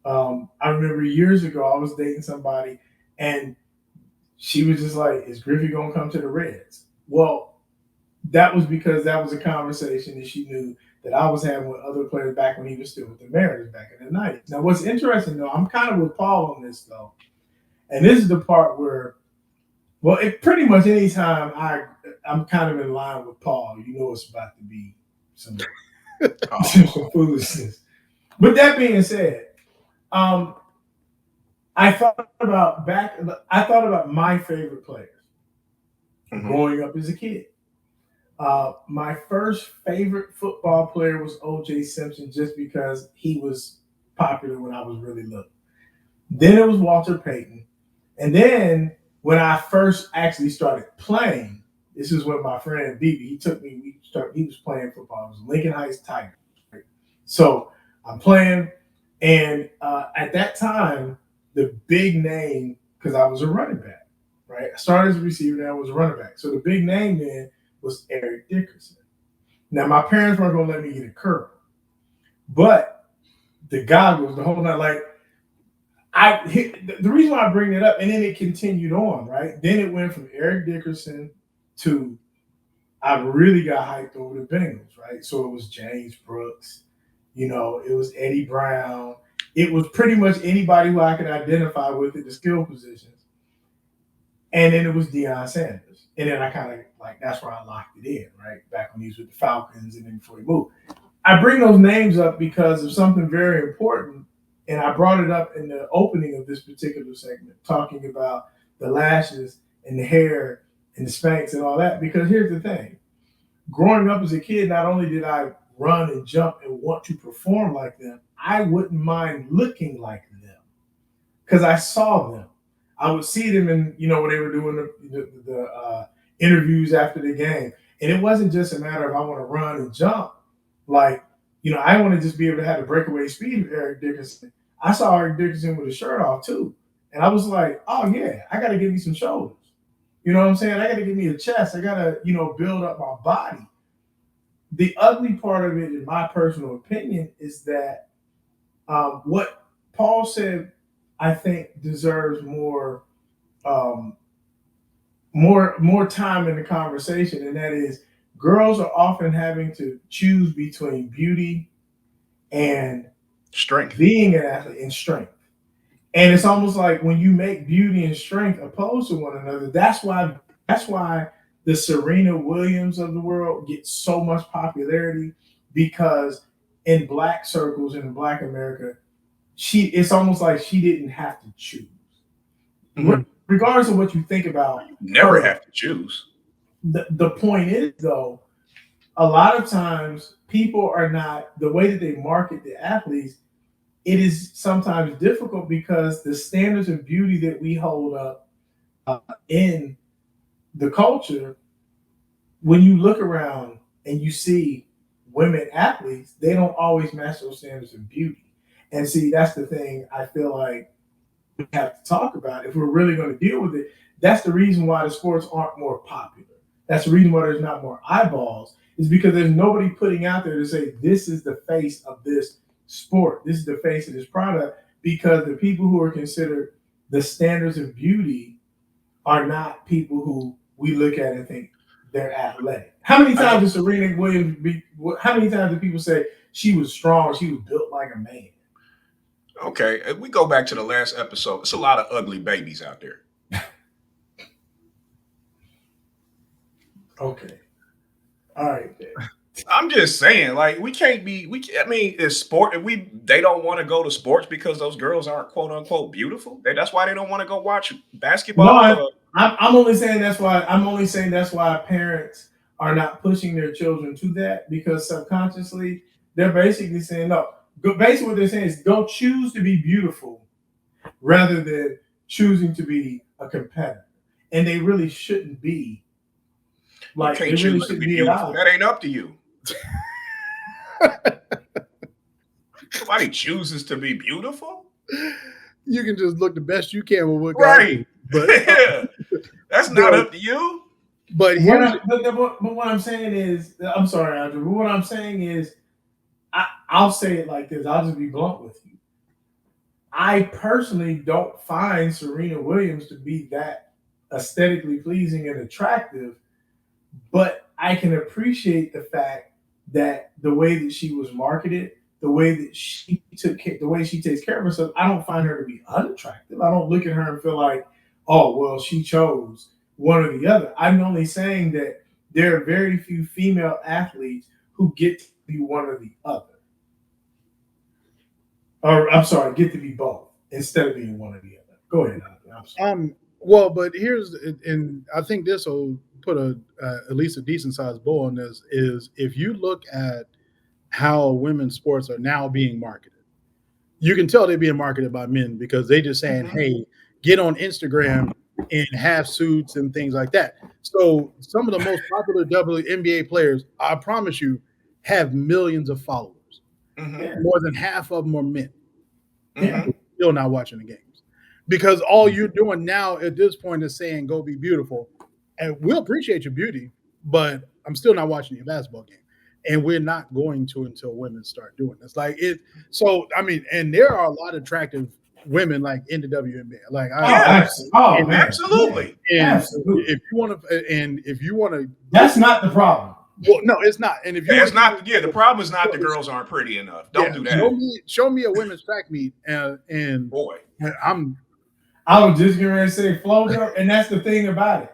I remember years ago, I was dating somebody, and she was just like, is Griffey going to come to the Reds? Well, that was because that was a conversation that she knew that I was having with other players back when he was still with the Mariners back in the 90s. Now, what's interesting, though, I'm kind of with Paul on this, though. And this is the part where, well, pretty much any time I'm kind of in line with Paul, it's about to be some foolishness. But that being said, I thought about my favorite players growing up as a kid. My first favorite football player was O.J. Simpson, just because he was popular when I was really little. Then it was Walter Payton. And then when I first actually started playing, this is when my friend BB, he took me, he was playing football. It was Lincoln Heights Tigers. So I'm playing, and at that time, the big name, because I was a running back, right? I started as a receiver, then I was a running back. So the big name then was Eric Dickerson. Now, my parents weren't going to let me get a curl, but the goggles, the whole night, like, the reason why I bring it up, and then it continued on, right? Then it went from Eric Dickerson to, I really got hyped over the Bengals, right? So it was James Brooks, it was Eddie Brown. It was pretty much anybody who I could identify with at the skill positions. And then it was Deion Sanders. And then I kind of, like, that's where I locked it in, right? Back when he was with the Falcons and then before he moved. I bring those names up because of something very important. And I brought it up in the opening of this particular segment, talking about the lashes and the hair and the Spanx and all that. Because here's the thing. Growing up as a kid, not only did I run and jump and want to perform like them, I wouldn't mind looking like them because I saw them. I would see them in, when they were doing the interviews after the game. And it wasn't just a matter of I want to run and jump. Like, I want to just be able to have the breakaway speed of Eric Dickerson. I saw Eric Dickerson with his shirt off too. And I was like, oh yeah, I got to give me some shoulders. You know what I'm saying? I got to give me a chest. I got to, build up my body. The ugly part of it, in my personal opinion, is that what Paul said, I think, deserves um, more time in the conversation, and that is, girls are often having to choose between beauty and strength, being an athlete, and strength. And it's almost like when you make beauty and strength opposed to one another, that's why the Serena Williams of the world get so much popularity, because in black circles and in black America, it's almost like she didn't have to choose. Mm-hmm. Regardless of what you think about never have to choose. The point is, though, a lot of times people are not, the way that they market the athletes, it is sometimes difficult because the standards of beauty that we hold up in the culture, when you look around and you see women athletes, they don't always match those standards of beauty. And see, that's the thing I feel like we have to talk about if we're really going to deal with it. That's the reason why the sports aren't more popular. That's the reason why there's not more eyeballs, is because there's nobody putting out there to say, this is the face of this sport. This is the face of this product, because the people who are considered the standards of beauty are not people who we look at and think they're athletic. How many times did Serena Williams how many times do people say she was strong, she was built like a man? Okay, if we go back to the last episode, it's a lot of ugly babies out there. Okay. All right, then. I'm just saying, like, we can't be. I mean, it's sport. They don't want to go to sports because those girls aren't quote unquote beautiful. That's why they don't want to go watch basketball. No, I'm only saying that's why. I'm only saying that's why parents are not pushing their children to that, because subconsciously they're basically saying no. Basically, what they're saying is go choose to be beautiful rather than choosing to be a competitor, and they really shouldn't be. Like, you can't choose to be beautiful. That ain't up to you. Nobody chooses to be beautiful. You can just look the best you can with what right. God but that's not up to you. But what I'm saying is, I'm sorry, Andrew. But what I'm saying is, I'll say it like this. I'll just be blunt with you. I personally don't find Serena Williams to be that aesthetically pleasing and attractive, but I can appreciate the fact that the way that she was marketed, the way that she takes care of herself, I don't find her to be unattractive. I don't look at her and feel like, oh, well, she chose one or the other. I'm only saying that there are very few female athletes who get to be one or the other. Or, I'm sorry, get to be both instead of being one or the other. Go ahead, Andrew. Well, but here's, and I think this will put at least a decent sized bow on this, is if you look at how women's sports are now being marketed, you can tell they're being marketed by men, because they just saying, hey, get on Instagram and have suits and things like that. So some of the most popular WNBA players, I promise you, have millions of followers. More than half of them are men. Still not watching the games. Because all you're doing now at this point is saying, go be beautiful. And we'll appreciate your beauty, but I'm still not watching your basketball game. And we're not going to until women start doing this. Like it. So, I mean, and there are a lot of attractive women like in the WNBA. Like, absolutely. And absolutely. If you want to, that's not the problem. Well, no, it's not. And if you it's not, the problem is not the girls aren't pretty enough. Don't do that. Show me a women's track meet, and boy, I was just going to say FloJo, and that's the thing about it.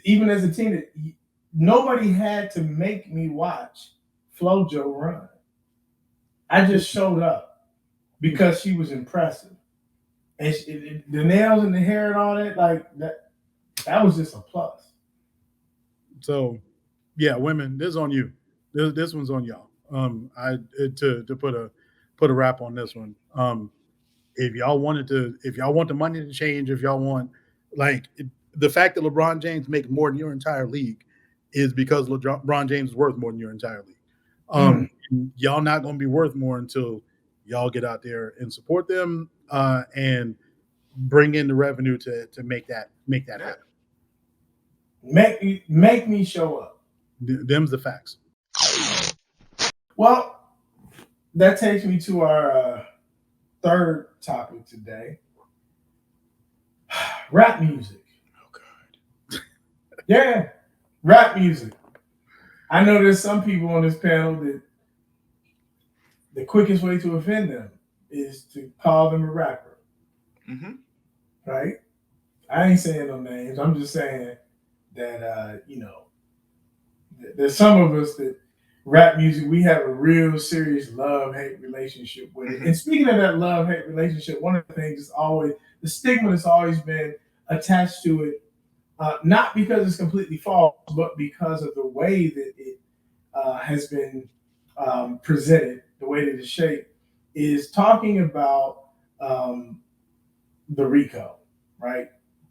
Even as a teenager, nobody had to make me watch FloJo run. I just showed up because she was impressive, and the nails and the hair and all that, like that was just a plus. So, yeah, women, this is on you. This one's on y'all. To put a wrap on this one. If y'all want the money to change, if y'all want, the fact that LeBron James makes more than your entire league is because LeBron James is worth more than your entire league. Y'all not going to be worth more until y'all get out there and support them and bring in the revenue to make that happen. Make me show up. Them's the facts. Well, that takes me to our third topic today. Rap music. Oh God. Yeah, rap music. I know there's some people on this panel that the quickest way to offend them is to call them a rapper. Mm-hmm. Right? I ain't saying no names. I'm just saying that there's some of us that rap music, we have a real serious love-hate relationship with it. Mm-hmm. And speaking of that love-hate relationship, one of the things is always the stigma that's always been attached to it, not because it's completely false, but because of the way that it has been presented, the way that it's shaped, is talking about the RICO, right?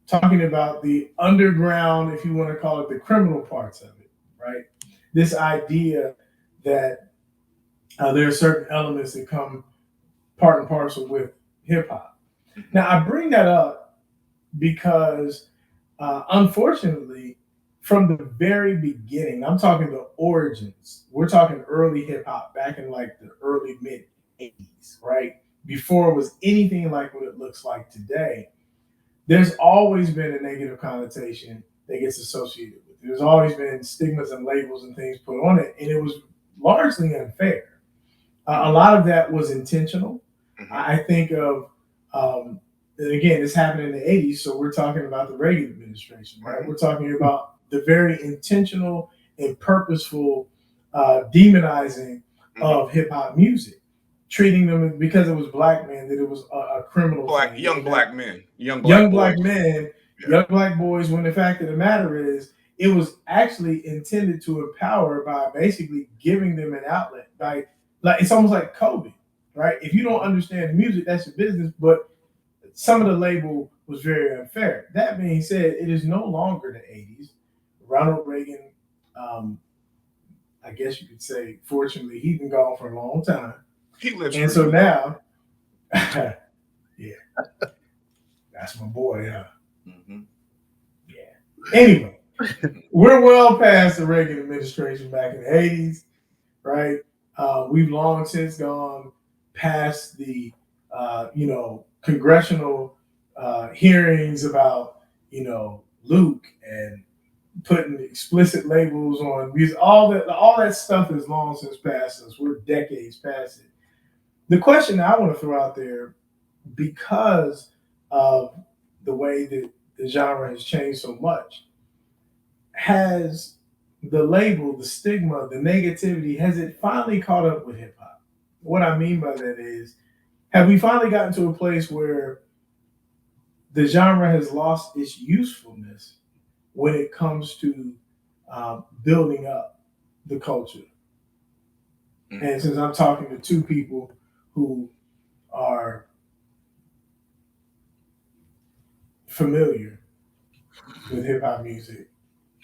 Talking about the underground, if you want to call it the criminal parts of it, right? This idea that there are certain elements that come part and parcel with hip hop. Now, I bring that up because, unfortunately, from the very beginning, I'm talking the origins. We're talking early hip hop back in like the early mid 80s, right? Before it was anything like what it looks like today. There's always been a negative connotation that gets associated with it. There's always been stigmas and labels and things put on it, and it was largely unfair. A lot of that was intentional. Mm-hmm. I think of, again, this happened in the 80s, so we're talking about the Reagan administration, right? Mm-hmm. We're talking about the very intentional and purposeful demonizing mm-hmm. of hip hop music. Treating them because it was black men that it was a criminal thing. Young black men. Young black men, yeah. Young black boys, when the fact of the matter is, it was actually intended to empower by basically giving them an outlet. Like it's almost like COVID, right? If you don't understand the music, that's your business, but some of the label was very unfair. That being said, it is no longer the 80s. Ronald Reagan, I guess you could say, fortunately, he's been gone for a long time. He lives, and so now, yeah, that's my boy, huh? Mm-hmm. Yeah. Anyway, we're well past the Reagan administration back in the 80s, right? We've long since gone past the, congressional hearings about, Luke and putting explicit labels on music. All that stuff is long since past us. We're decades past it. The question I want to throw out there, because of the way that the genre has changed so much, has the label, the stigma, the negativity, has it finally caught up with hip hop? What I mean by that is, have we finally gotten to a place where the genre has lost its usefulness when it comes to building up the culture? Mm-hmm. And since I'm talking to two people who are familiar with hip hop music,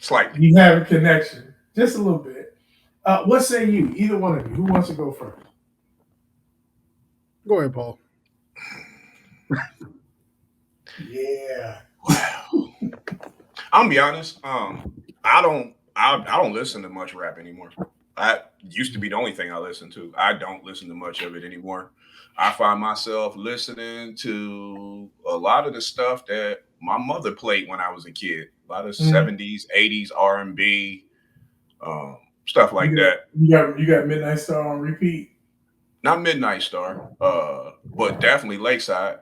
slightly, you have a connection, just a little bit. What say you? Either one of you. Who wants to go first? Go ahead, Paul. Yeah. Wow. I'm gonna be honest. I don't listen to much rap anymore. That used to be the only thing I listened to. I don't listen to much of it anymore. I find myself listening to a lot of the stuff that my mother played when I was a kid. A lot of 70s, 80s R&B, stuff like that. You got Midnight Star on repeat? Not Midnight Star, but definitely Lakeside.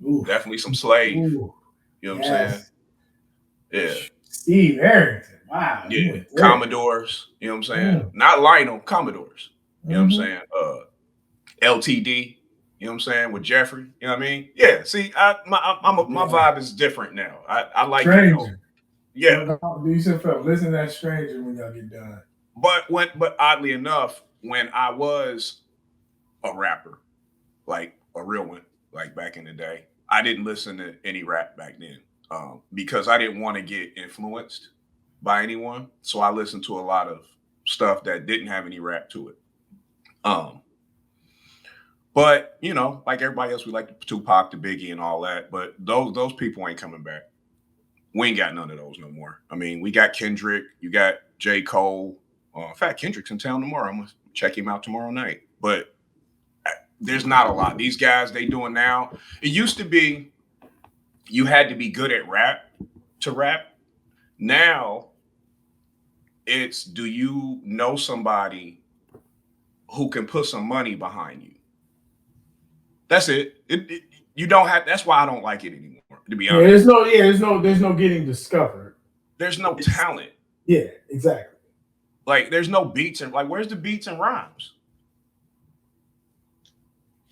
Ooh. Definitely some Slave. Ooh. You know what I'm saying? Yeah. Steve Arrington. Wow. Yeah. Commodores. You know what I'm saying? Not Lionel, Commodores. You know what I'm saying? LTD. You know what I'm saying? With Jeffrey. You know what I mean? Yeah. See, my vibe is different now. I like Stranger. Yeah. You said, listen to that Stranger when y'all get done. But oddly enough, when I was a rapper, like a real one, like back in the day, I didn't listen to any rap back then because I didn't want to get influenced by anyone. So I listened to a lot of stuff that didn't have any rap to it. But like everybody else, we like the Tupac, the Biggie, and all that. But those people ain't coming back. We ain't got none of those no more. I mean, we got Kendrick, you got J. Cole. In fact, Kendrick's in town tomorrow. I'm gonna check him out tomorrow night. But there's not a lot. These guys they doing now. It used to be you had to be good at rap to rap. Now it's do you know somebody who can put some money behind you? That's it. You don't have. That's why I don't like it anymore. To be honest, there's no getting discovered. There's no talent. Yeah, exactly. Like there's no beats and like where's the beats and rhymes?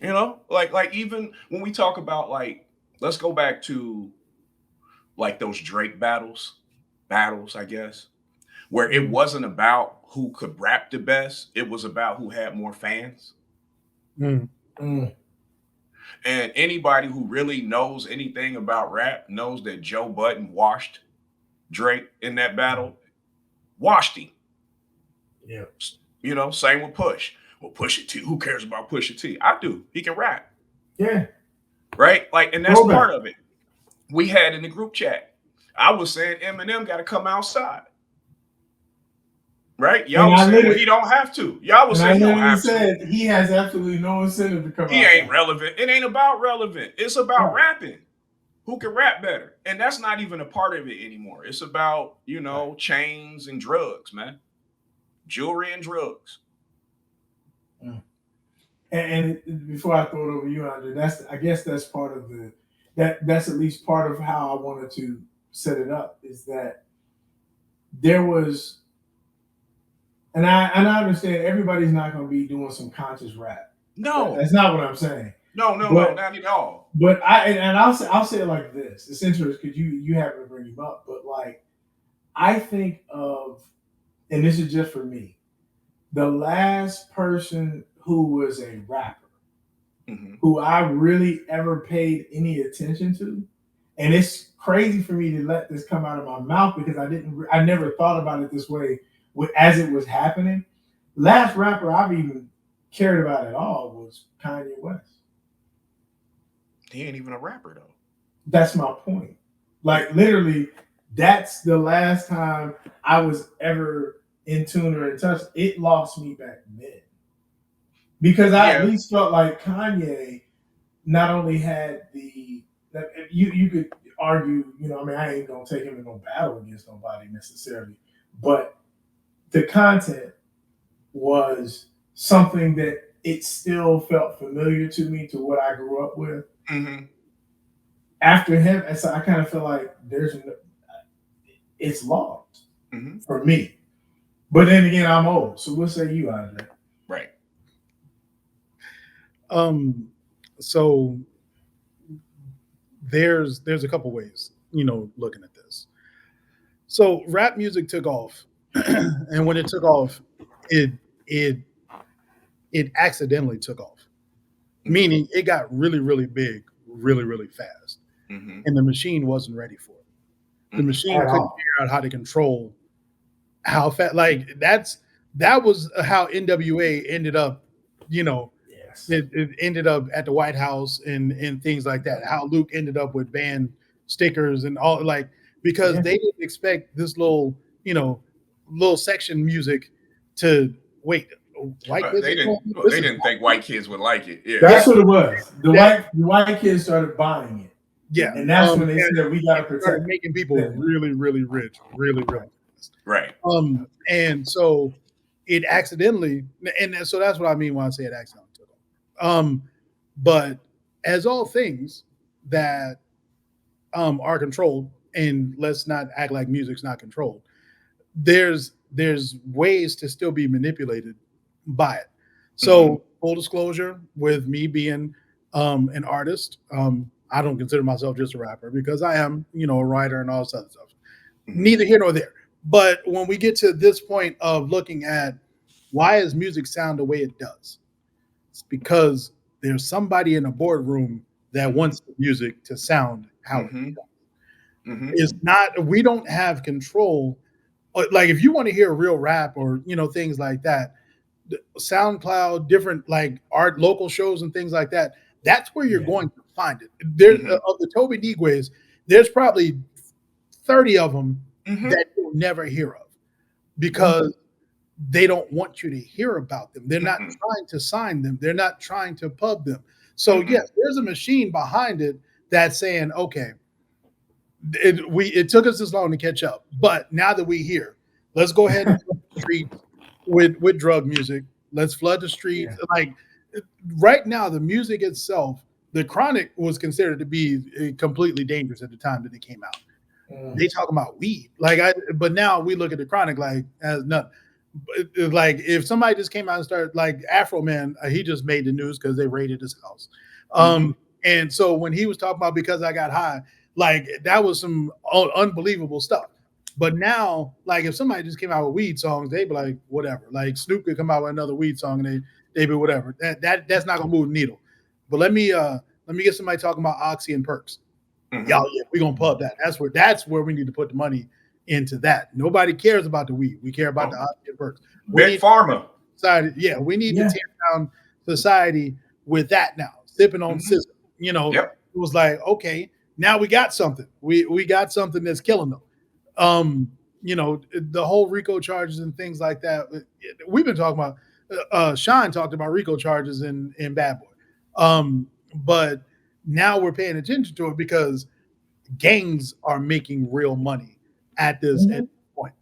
You know, like even when we talk about like let's go back to like those Drake battles, I guess, where it wasn't about who could rap the best. It was about who had more fans. Mm. And anybody who really knows anything about rap knows that Joe Budden washed Drake in that battle. Washed him. Yeah. You know, same with Push. Well, Pusha T. Who cares about Pusha T? I do. He can rap. Yeah. Right? Like, and that's part of it. We had in the group chat. I was saying Eminem got to come outside. Right? Y'all was saying he don't have to. Y'all was saying he don't have to. He has absolutely no incentive to come He ain't relevant. It ain't about relevant. It's about rapping. Who can rap better? And that's not even a part of it anymore. It's about, you know, chains and drugs, man. Jewelry and drugs. And before I throw it over you, Andre, I guess that's part of that's at least part of how I wanted to set it up is that there was, and I understand everybody's not going to be doing some conscious rap. No, that's not what I'm saying. No, not at all. But I'll say it like this. It's interesting because you happen to bring him up, but like I think of, and this is just for me, the last person who was a rapper who I really ever paid any attention to, and it's crazy for me to let this come out of my mouth because I never thought about it this way as it was happening. Last rapper I've even cared about at all was Kanye West. He ain't even a rapper though. That's my point. Like literally, that's the last time I was ever in tune or in touch. It lost me back then. Because I at least felt like Kanye not only had you could argue, you know, I mean, I ain't gonna take him in no battle against nobody necessarily, but the content was something that it still felt familiar to me, to what I grew up with. Mm-hmm. After him, so I kind of feel like it's lost for me. But then again, I'm old, so what say you, Andre? Right. So there's a couple ways, you know, looking at this. So rap music took off, and when it took off, it accidentally took off, meaning it got really, really big, really, really fast, and the machine wasn't ready for it. The machine couldn't figure out how to control how fast. Like that was how NWA ended up, you know. It ended up at the White House and things like that. How Luke ended up with band stickers and all, like, because they didn't expect this little section music to wait. White kids they didn't think white kids would like it. Yeah. That's what it was. The white kids started buying it. Yeah, and that's when they said we got to protect, making people really, really rich, really, really fast. Right. And so it accidentally, and so that's what I mean when I say it accidentally. But as all things that are controlled, and let's not act like music's not controlled, there's ways to still be manipulated by it. So full disclosure, with me being an artist, I don't consider myself just a rapper because I am, you know, a writer and all this other stuff. Neither here nor there. But when we get to this point of looking at why does music sound the way it does? It's because there's somebody in a boardroom that wants the music to sound how it does. It's not, we don't have control. Like if you want to hear real rap or, you know, things like that, SoundCloud, different like art, local shows and things like that, that's where you're going to find it. There's of the Toby Niguez, there's probably 30 of them that you'll never hear of because they don't want you to hear about them. They're not trying to sign them. They're not trying to pub them. So yes, there's a machine behind it that's saying, okay, it took us this long to catch up, but now that we're here, let's go ahead and flood the streets with drug music. Let's flood the streets. Like right now, the music itself, the Chronic was considered to be completely dangerous at the time that it came out. They talk about weed, but now we look at the Chronic like as nothing. Like if somebody just came out and started like Afro Man, he just made the news because they raided his house. And so when he was talking about because I got high, like that was some unbelievable stuff. But now, like if somebody just came out with weed songs, they'd be like, whatever. Like Snoop could come out with another weed song and they'd be whatever. That's not gonna move the needle. But let me get somebody talking about Oxy and Perks. Y'all, we're gonna pub that. That's where we need to put the money into that. Nobody cares about the weed. We care about the Oxy and Perks. Big Pharma. Society, we need to tear down society with that now. Sipping on system. It was like, okay, now we got something. We got something that's killing them. The whole RICO charges and things like that. We've been talking about. Sean talked about RICO charges in Bad Boy, but now we're paying attention to it because gangs are making real money at this point,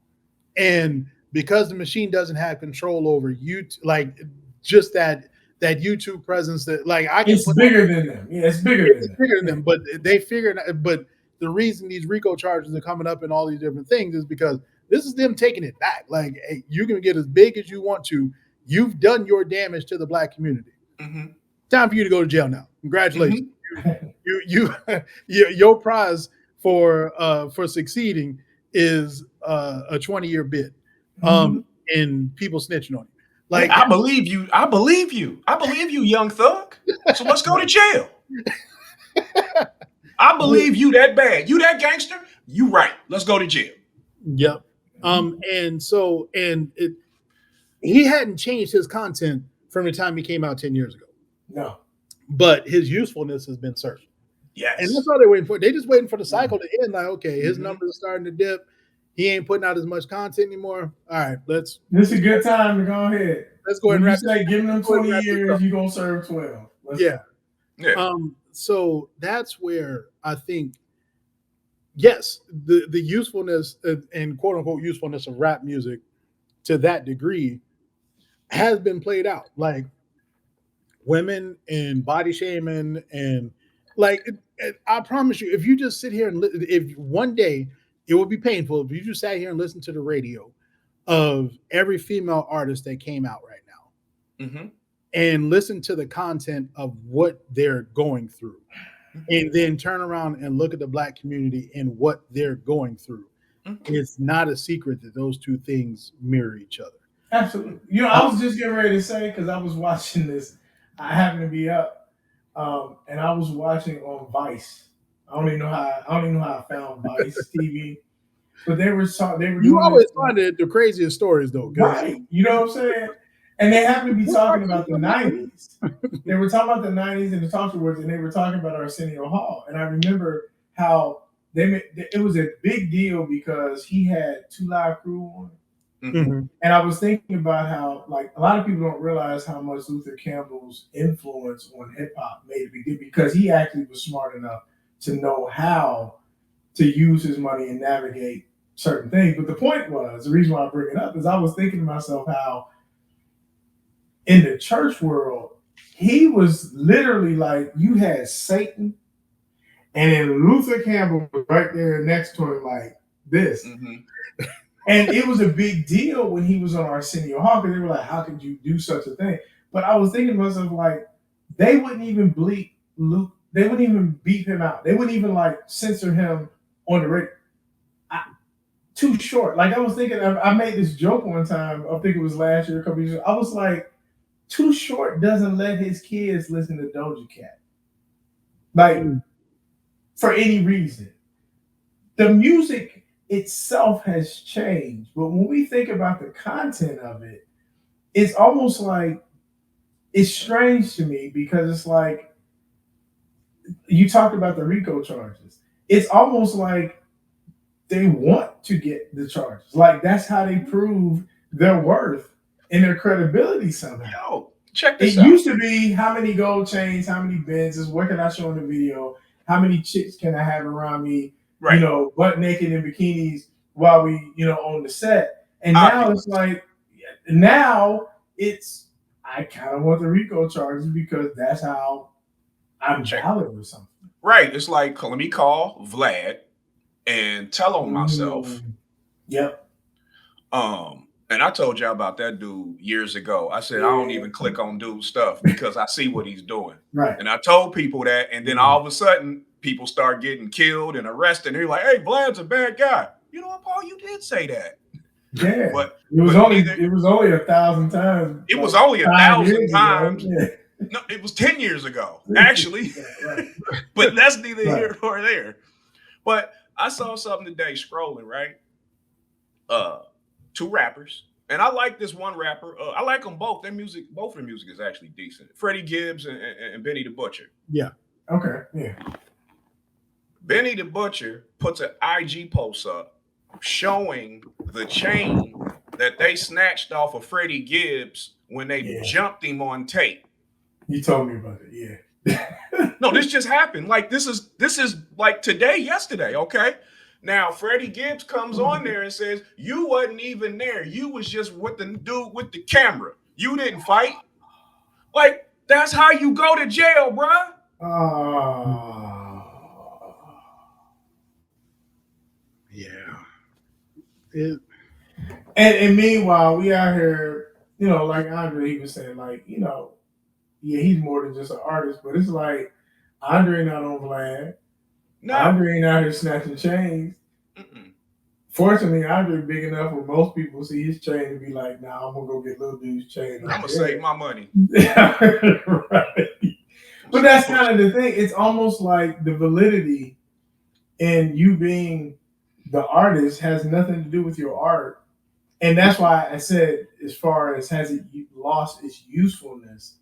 and because the machine doesn't have control over you, like just that YouTube presence that like it's bigger than them. Yeah, it's bigger than them. But they figured. But the reason these RICO charges are coming up and all these different things is because this is them taking it back. Like, hey, you can get as big as you want to. You've done your damage to the Black community. Time for you to go to jail now. Congratulations. Your prize for succeeding is a 20-year bid. And people snitching on you. Like I believe you, young thug. So let's go to jail. I believe you that bad. You that gangster? You right. Let's go to jail. Yep. He hadn't changed his content from the time he came out 10 years ago. No. But his usefulness has been served. Yes. And that's all they're waiting for. They're just waiting for the cycle to end. Like, okay, his numbers are starting to dip. He ain't putting out as much content anymore. All right, this is a good time to go ahead. Let's go ahead and wrap it up. Give them 20 years, you're going to serve 12. Yeah. So that's where I think, yes, the usefulness and quote unquote usefulness of rap music to that degree has been played out. Like women and body shaming and like, I promise you, if you just sit here and if one day it would be painful if you just sat here and listened to the radio of every female artist that came out right now and listen to the content of what they're going through and then turn around and look at the Black community and what they're going through. It's not a secret that those two things mirror each other. Absolutely. I was just getting ready to say, because I was watching this, I happened to be up and I was watching on Vice. I don't even know how I found Vice TV, but they were doing. You always find the craziest stories, though, right? You know what I'm saying? And they happened to be talking about the '90s. They were talking about the '90s and the talk awards, and they were talking about Arsenio Hall. And I remember how it was a big deal because he had 2 Live Crew on. And I was thinking about how, like, a lot of people don't realize how much Luther Campbell's influence on hip hop made a big deal because he actually was smart enough to know how to use his money and navigate certain things. But the point was, the reason why I bring it up is I was thinking to myself how in the church world, he was literally like, you had Satan and then Luther Campbell was right there next to him like this. And it was a big deal when he was on Arsenio Hall because they were like, how could you do such a thing? But I was thinking to myself, like, they wouldn't even bleep Luke. They wouldn't even beep him out. They wouldn't even like censor him on the radio. Too short. Like I was thinking, I made this joke one time. I think it was last year, a couple years ago. I was like, Too Short doesn't let his kids listen to Doja Cat. Like, for any reason. The music itself has changed. But when we think about the content of it, it's almost like, it's strange to me because it's like, you talked about the RICO charges. It's almost like they want to get the charges. Like that's how they prove their worth and their credibility somehow. Yo, check this it out. Used to be how many gold chains, how many Benzes, what can I show in the video, how many chicks can I have around me, right. Butt naked in bikinis while we, on the set. And now it's like, now it's, I kind of want the RICO charges because that's how I'm valid or something. Right. It's like, let me call Vlad and tell on myself. Yep. And I told y'all about that dude years ago. I said, I don't even click on dude's stuff because I see what he's doing. Right. And I told people that. And then all of a sudden, people start getting killed and arrested. And they're like, hey, Vlad's a bad guy. You know what, Paul? You did say that. Yeah. But it was only 1,000 times. It was only 1,000 times. Yeah. No, it was 10 years ago, actually. Right. But that's neither here nor there. But I saw something today scrolling, right? 2 rappers. And I like this one rapper. I like them both. Their music, both of their music is actually decent. Freddie Gibbs and Benny the Butcher. Yeah. Okay. Yeah. Benny the Butcher puts an IG post up showing the chain that they snatched off of Freddie Gibbs when they jumped him on tape. You told me about it. Yeah. No, this just happened. Like this is like yesterday. Okay. Now, Freddie Gibbs comes on there and says, you wasn't even there. You was just with the dude with the camera. You didn't fight. Like, that's how you go to jail, bruh. Yeah. And meanwhile, we out here, like Andre, he was saying, like, he's more than just an artist, but it's like Andre not on Vlad. No. Andre ain't out here snatching chains. Mm-mm. Fortunately, Andre big enough where most people see his chain and be like, nah, I'm going to go get little dude's chain. I'm going to save my money. Right. But that's kind of the thing. It's almost like the validity in you being the artist has nothing to do with your art. And that's why I said, as far as has it lost its usefulness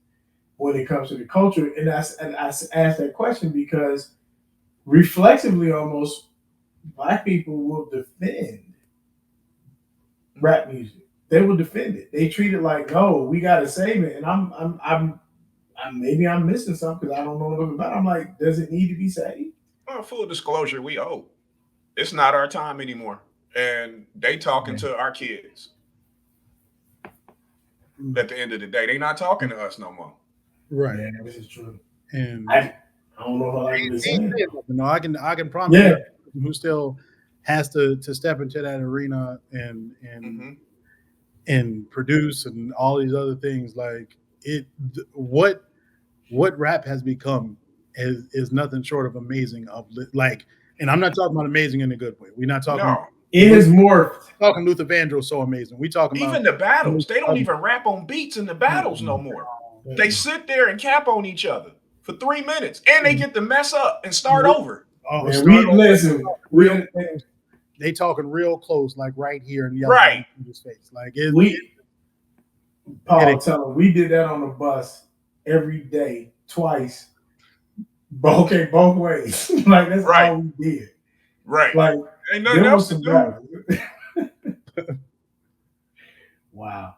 when it comes to the culture? And I asked that question because reflexively, almost, Black people will defend rap music. They will defend it. They treat it like, no, we got to save it. And I'm maybe I'm missing something because I don't know nothing about it. I'm like, does it need to be saved? Well, full disclosure, we owe. It's not our time anymore, and they talking to our kids. At the end of the day, they not talking to us no more. Right. Yeah, this is true. And I don't know if I like this. No, I can promise you who still has to step into that arena and produce and all these other things. Like what rap has become is nothing short of amazing. And I'm not talking about amazing in a good way. We're not talking. No, it is morphed. Talking Luther Vandross so amazing. We talking even about the battles. They don't even rap on beats in the battles no more. They sit there and cap on each other for 3 minutes, and they get to mess up and start over. Oh, listen. They talking real close, like right here in his face. Like Paul, tell him we did that on the bus every day, twice. Okay, both ways. Like that's all we did. Right. Like ain't nothing else to do. Wow.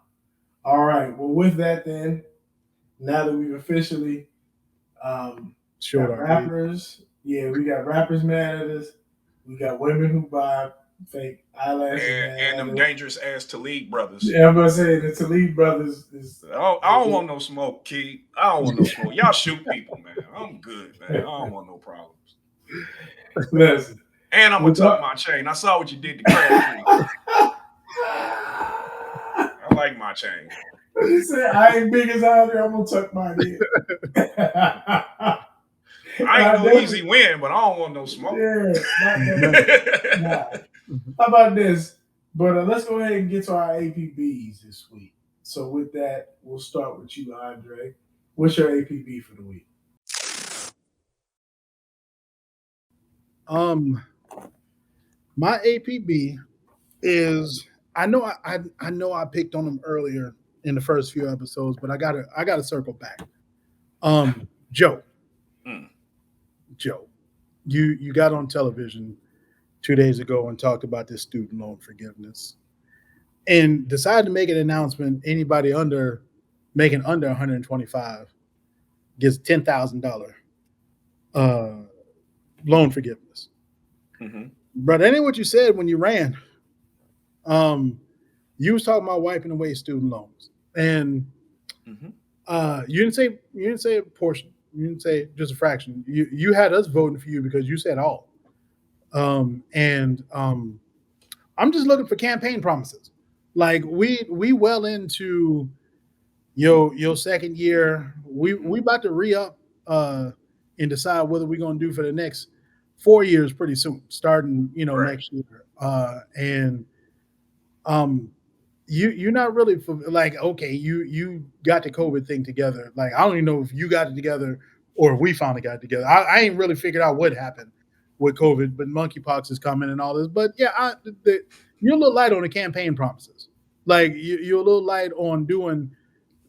All right. Well, with that, then, now that we've officially got rappers, we got rappers mad at us. We got women who buy fake eyelashes and them dangerous ass Talib brothers. Yeah, I'm gonna say the Talib brothers is. I don't want no smoke, Key. I don't want no smoke. Y'all shoot people, man. I'm good, man. I don't want no problems. Listen. And I'm gonna tuck my chain. I saw what you did to Crabtree. I like my chain. He said, I ain't big as Andre, I'm gonna tuck mine in. I ain't no easy win, but I don't want no smoke. Yeah, How about this? But let's go ahead and get to our APBs this week. So with that, we'll start with you, Andre. What's your APB for the week? My APB is I know I picked on him earlier in the first few episodes, but I gotta circle back. Joe. Joe, you got on television 2 days ago and talked about this student loan forgiveness and decided to make an announcement. Anybody making under 125 gets $10,000 loan forgiveness. Mm-hmm. But that ain't what you said when you ran. You was talking about wiping away student loans, and you didn't say a portion. You didn't say just a fraction. You had us voting for you because you said all. I'm just looking for campaign promises. Like we well into your second year. We about to re-up and decide whether we're gonna do for the next 4 years pretty soon, starting next year. And you're not really like, okay, you got the COVID thing together. Like I don't even know if you got it together or if we finally got it together. I ain't really figured out what happened with COVID, but monkeypox is coming and all this. But yeah, you're a little light on the campaign promises. Like you're a little light on doing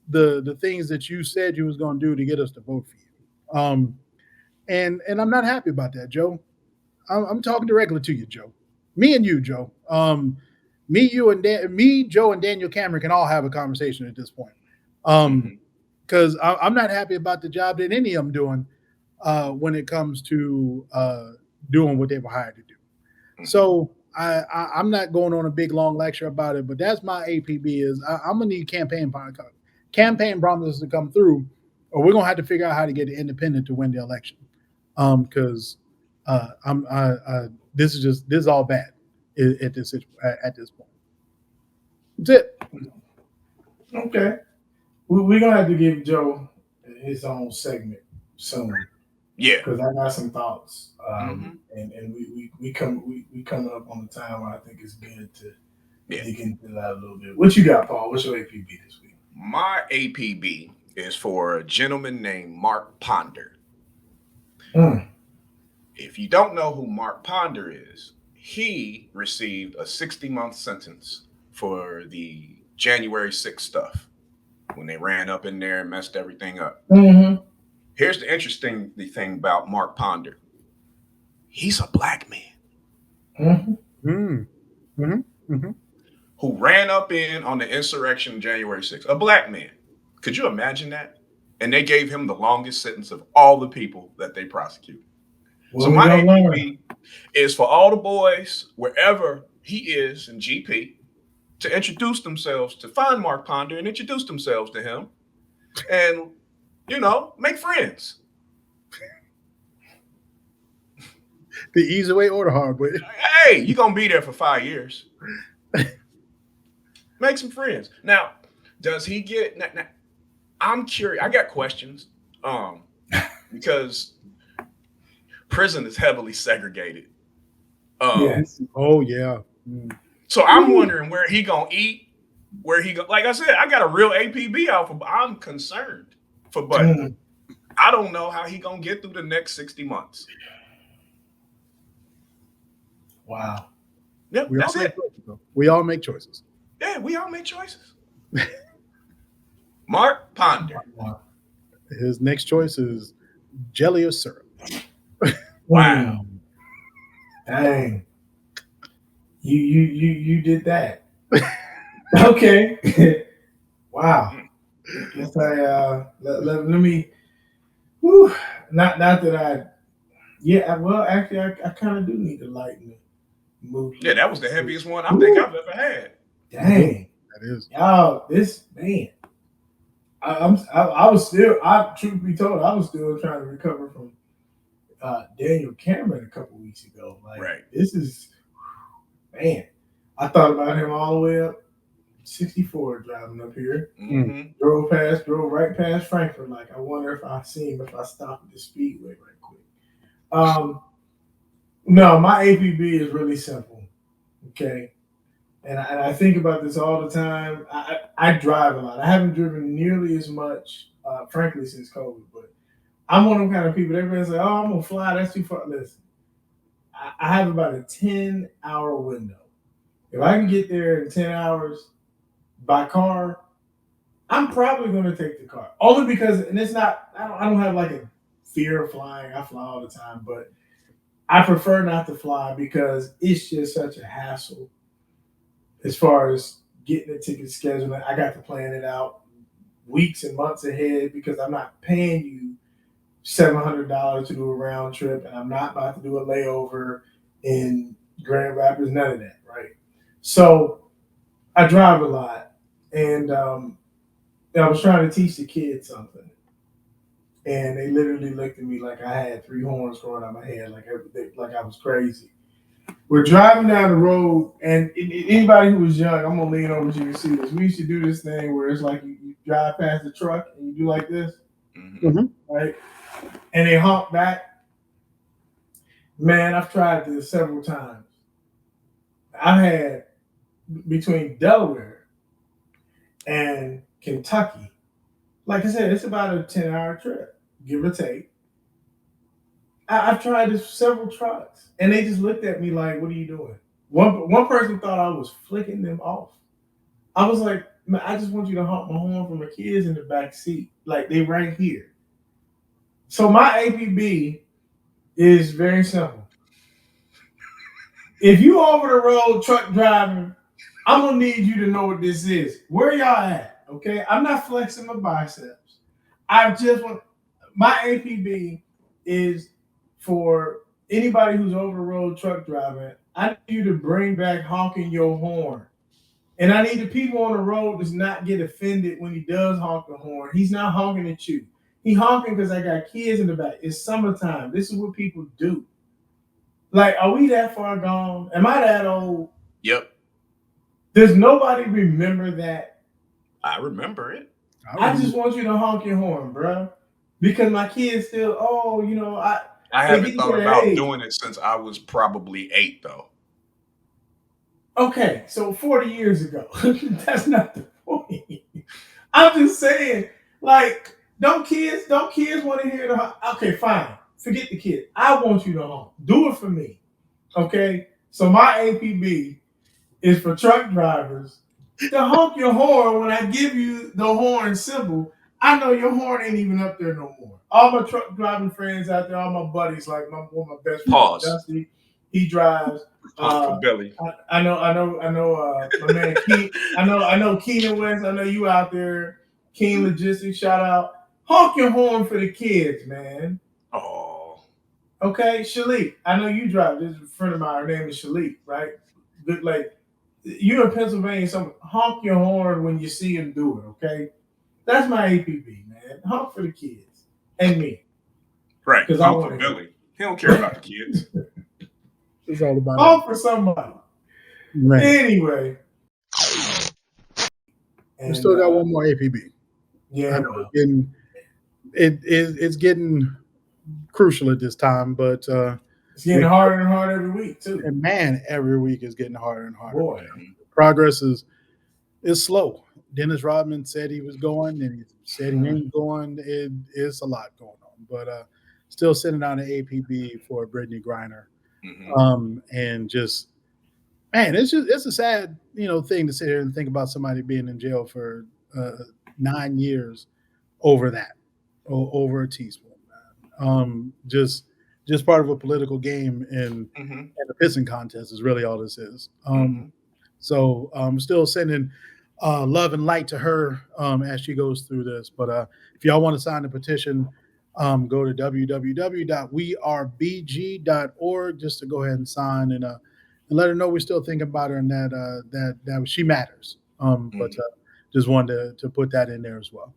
the things that you said you was going to do to get us to vote for you. And I'm not happy about that, Joe. I'm talking directly to you, Joe. Me and you, Joe. Joe, and Daniel Cameron can all have a conversation at this point. Because I'm not happy about the job that any of them doing when it comes to doing what they were hired to do. So I'm not going on a big long lecture about it, but that's my APB is I'm gonna need campaign promises to come through, or we're gonna have to figure out how to get an independent to win the election. Because this is all bad at this point. That's it. Okay, we're gonna have to give Joe his own segment soon. Yeah, because I got some thoughts, and we coming up on the time where I think it's good to dig into that a little bit. What you got, Paul? What's your APB this week? My APB is for a gentleman named Mark Ponder. If you don't know who Mark Ponder is, he received a 60-month sentence for the January 6th stuff when they ran up in there and messed everything up. Here's the interesting thing about Mark Ponder. He's a black man who ran up on the insurrection January 6th. A black man. Could you imagine that? And they gave him the longest sentence of all the people that they prosecuted. So my APB is for all the boys, wherever he is in GP, to introduce themselves, to find Mark Ponder and introduce themselves to him and, make friends. The easy way or the hard way. Hey, you're going to be there for 5 years. Make some friends. Now, does he get... Now, I'm curious. I got questions because prison is heavily segregated. Yes. Oh, yeah. So I'm wondering where he going to eat, like I said, I got a real APB out for, I'm concerned for Buddy. I don't know how he going to get through the next 60 months. Wow. Yep, that's it. We all make choices. Yeah, we all make choices. Mark Ponder. His next choice is jelly or syrup. Wow. Dang. You did that. Okay. Wow. Guess let me. Whew, not that I. Yeah. Well, actually, I kind of do need to lighten the mood. Yeah, that was the heaviest one I think I've ever had. Dang. That is. Y'all, this man. Truth be told, I was still trying to recover from Daniel Cameron a couple weeks ago. Like, right. This is, man. I thought about him all the way up 64 driving up here. Drove right past Frankfurt. Like, I wonder if I see him if I stop at the speedway right quick. No, my APB is really simple. Okay. And I think about this all the time. I drive a lot. I haven't driven nearly as much, frankly, since COVID. But I'm one of them kind of people. Everybody say, "Oh, I'm gonna fly. That's too far." Listen, I have about a 10-hour window. If I can get there in 10 hours by car, I'm probably going to take the car. Only because, and it's not. I don't have like a fear of flying. I fly all the time, but I prefer not to fly because it's just such a hassle as far as getting the ticket scheduled. I got to plan it out weeks and months ahead because I'm not paying you $700 to do a round trip, and I'm not about to do a layover in Grand Rapids. None of that, right? So I drive a lot, and I was trying to teach the kids something, and they literally looked at me like I had three horns growing out my head, like I was crazy. We're driving down the road, and anybody who was young, I'm gonna lean over so you can see this. We used to do this thing where it's like you drive past the truck and you do like this, right? And they honk back. Man, I've tried this several times. I've had between Delaware and Kentucky, like I said, it's about a 10-hour trip, give or take. I've tried this several trucks, and they just looked at me like, "What are you doing?" One person thought I was flicking them off. I was like, "Man, I just want you to honk my horn for my kids in the back seat, like they right here." So my APB is very simple. If you over the road truck driving, I'm gonna need you to know what this is. Where y'all at? Okay, I'm not flexing my biceps. I just want my APB is for anybody who's over the road truck driving. I need you to bring back honking your horn. And I need the people on the road to not get offended when he does honk the horn. He's not honking at you. He honking because I got kids in the back. It's summertime. This is what people do. Like, are we that far gone? Am I that old? Yep. Does nobody remember that? I remember it. I just want you to honk your horn, bro. Because my kids still, I haven't thought about doing it since I was probably 8, though. Okay, so 40 years ago. That's not the point. I'm just saying, like, don't kids want to hear the okay, fine. Forget the kid. I want you to honk. Do it for me. Okay? So my APB is for truck drivers to honk your horn when I give you the horn symbol. I know your horn ain't even up there no more. All my truck driving friends out there, all my buddies, like one of my best friends, Dusty, he drives. For Billy. I know. My man Keen. I know Keenan West. I know you out there. Keen Logistics. Shout out. Honk your horn for the kids, man. Oh. Okay, Shalik. I know you drive. This is a friend of mine. Her name is Shalik, right? Good, like you in Pennsylvania. So honk your horn when you see him do it. Okay, that's my APB, man. Honk for the kids and me. Right. Honk for Billy. He don't care about the kids. It's all about all for somebody. Man. Anyway. We still got one more APB. Yeah. It's getting crucial at this time, but it's getting harder and harder every week too. And man, every week is getting harder and harder. Boy. Progress is slow. Dennis Rodman said he was going, and he said he ain't going. It is a lot going on, but still sending out an APB for Brittany Griner. And just, man, it's a sad, thing to sit here and think about somebody being in jail for 9 years over that, over a teaspoon. Just part of a political game and a pissing contest is really all this is. So I'm still sending love and light to her as she goes through this. But if y'all want to sign the petition, go to www.wearebg.org just to go ahead and sign and let her know we're still thinking about her and that she matters. But just wanted to put that in there as well.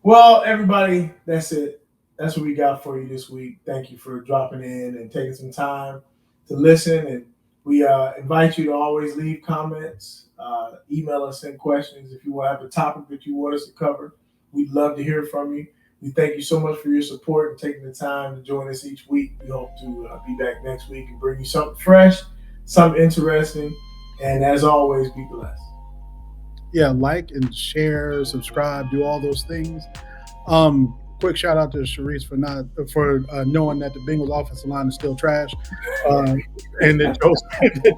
Well, everybody, that's it. That's what we got for you this week. Thank you for dropping in and taking some time to listen. And we invite you to always leave comments, email us in questions if you have a topic that you want us to cover. We'd love to hear from you. We thank you so much for your support and taking the time to join us each week. We hope to be back next week and bring you something fresh, something interesting. And as always, be blessed. Yeah, like and share, subscribe, do all those things. Quick shout out to Sharice for knowing that the Bengals offensive line is still trash, and that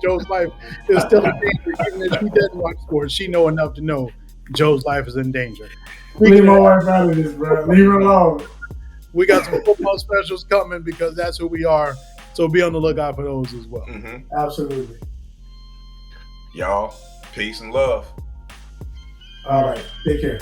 Joe's life is still in danger. Even if she doesn't watch sports, she know enough to know Joe's life is in danger. Leave my wife out of this, bro. Leave her alone. We got some football specials coming because that's who we are. So be on the lookout for those as well. Absolutely. Y'all, peace and love. All right. Take care.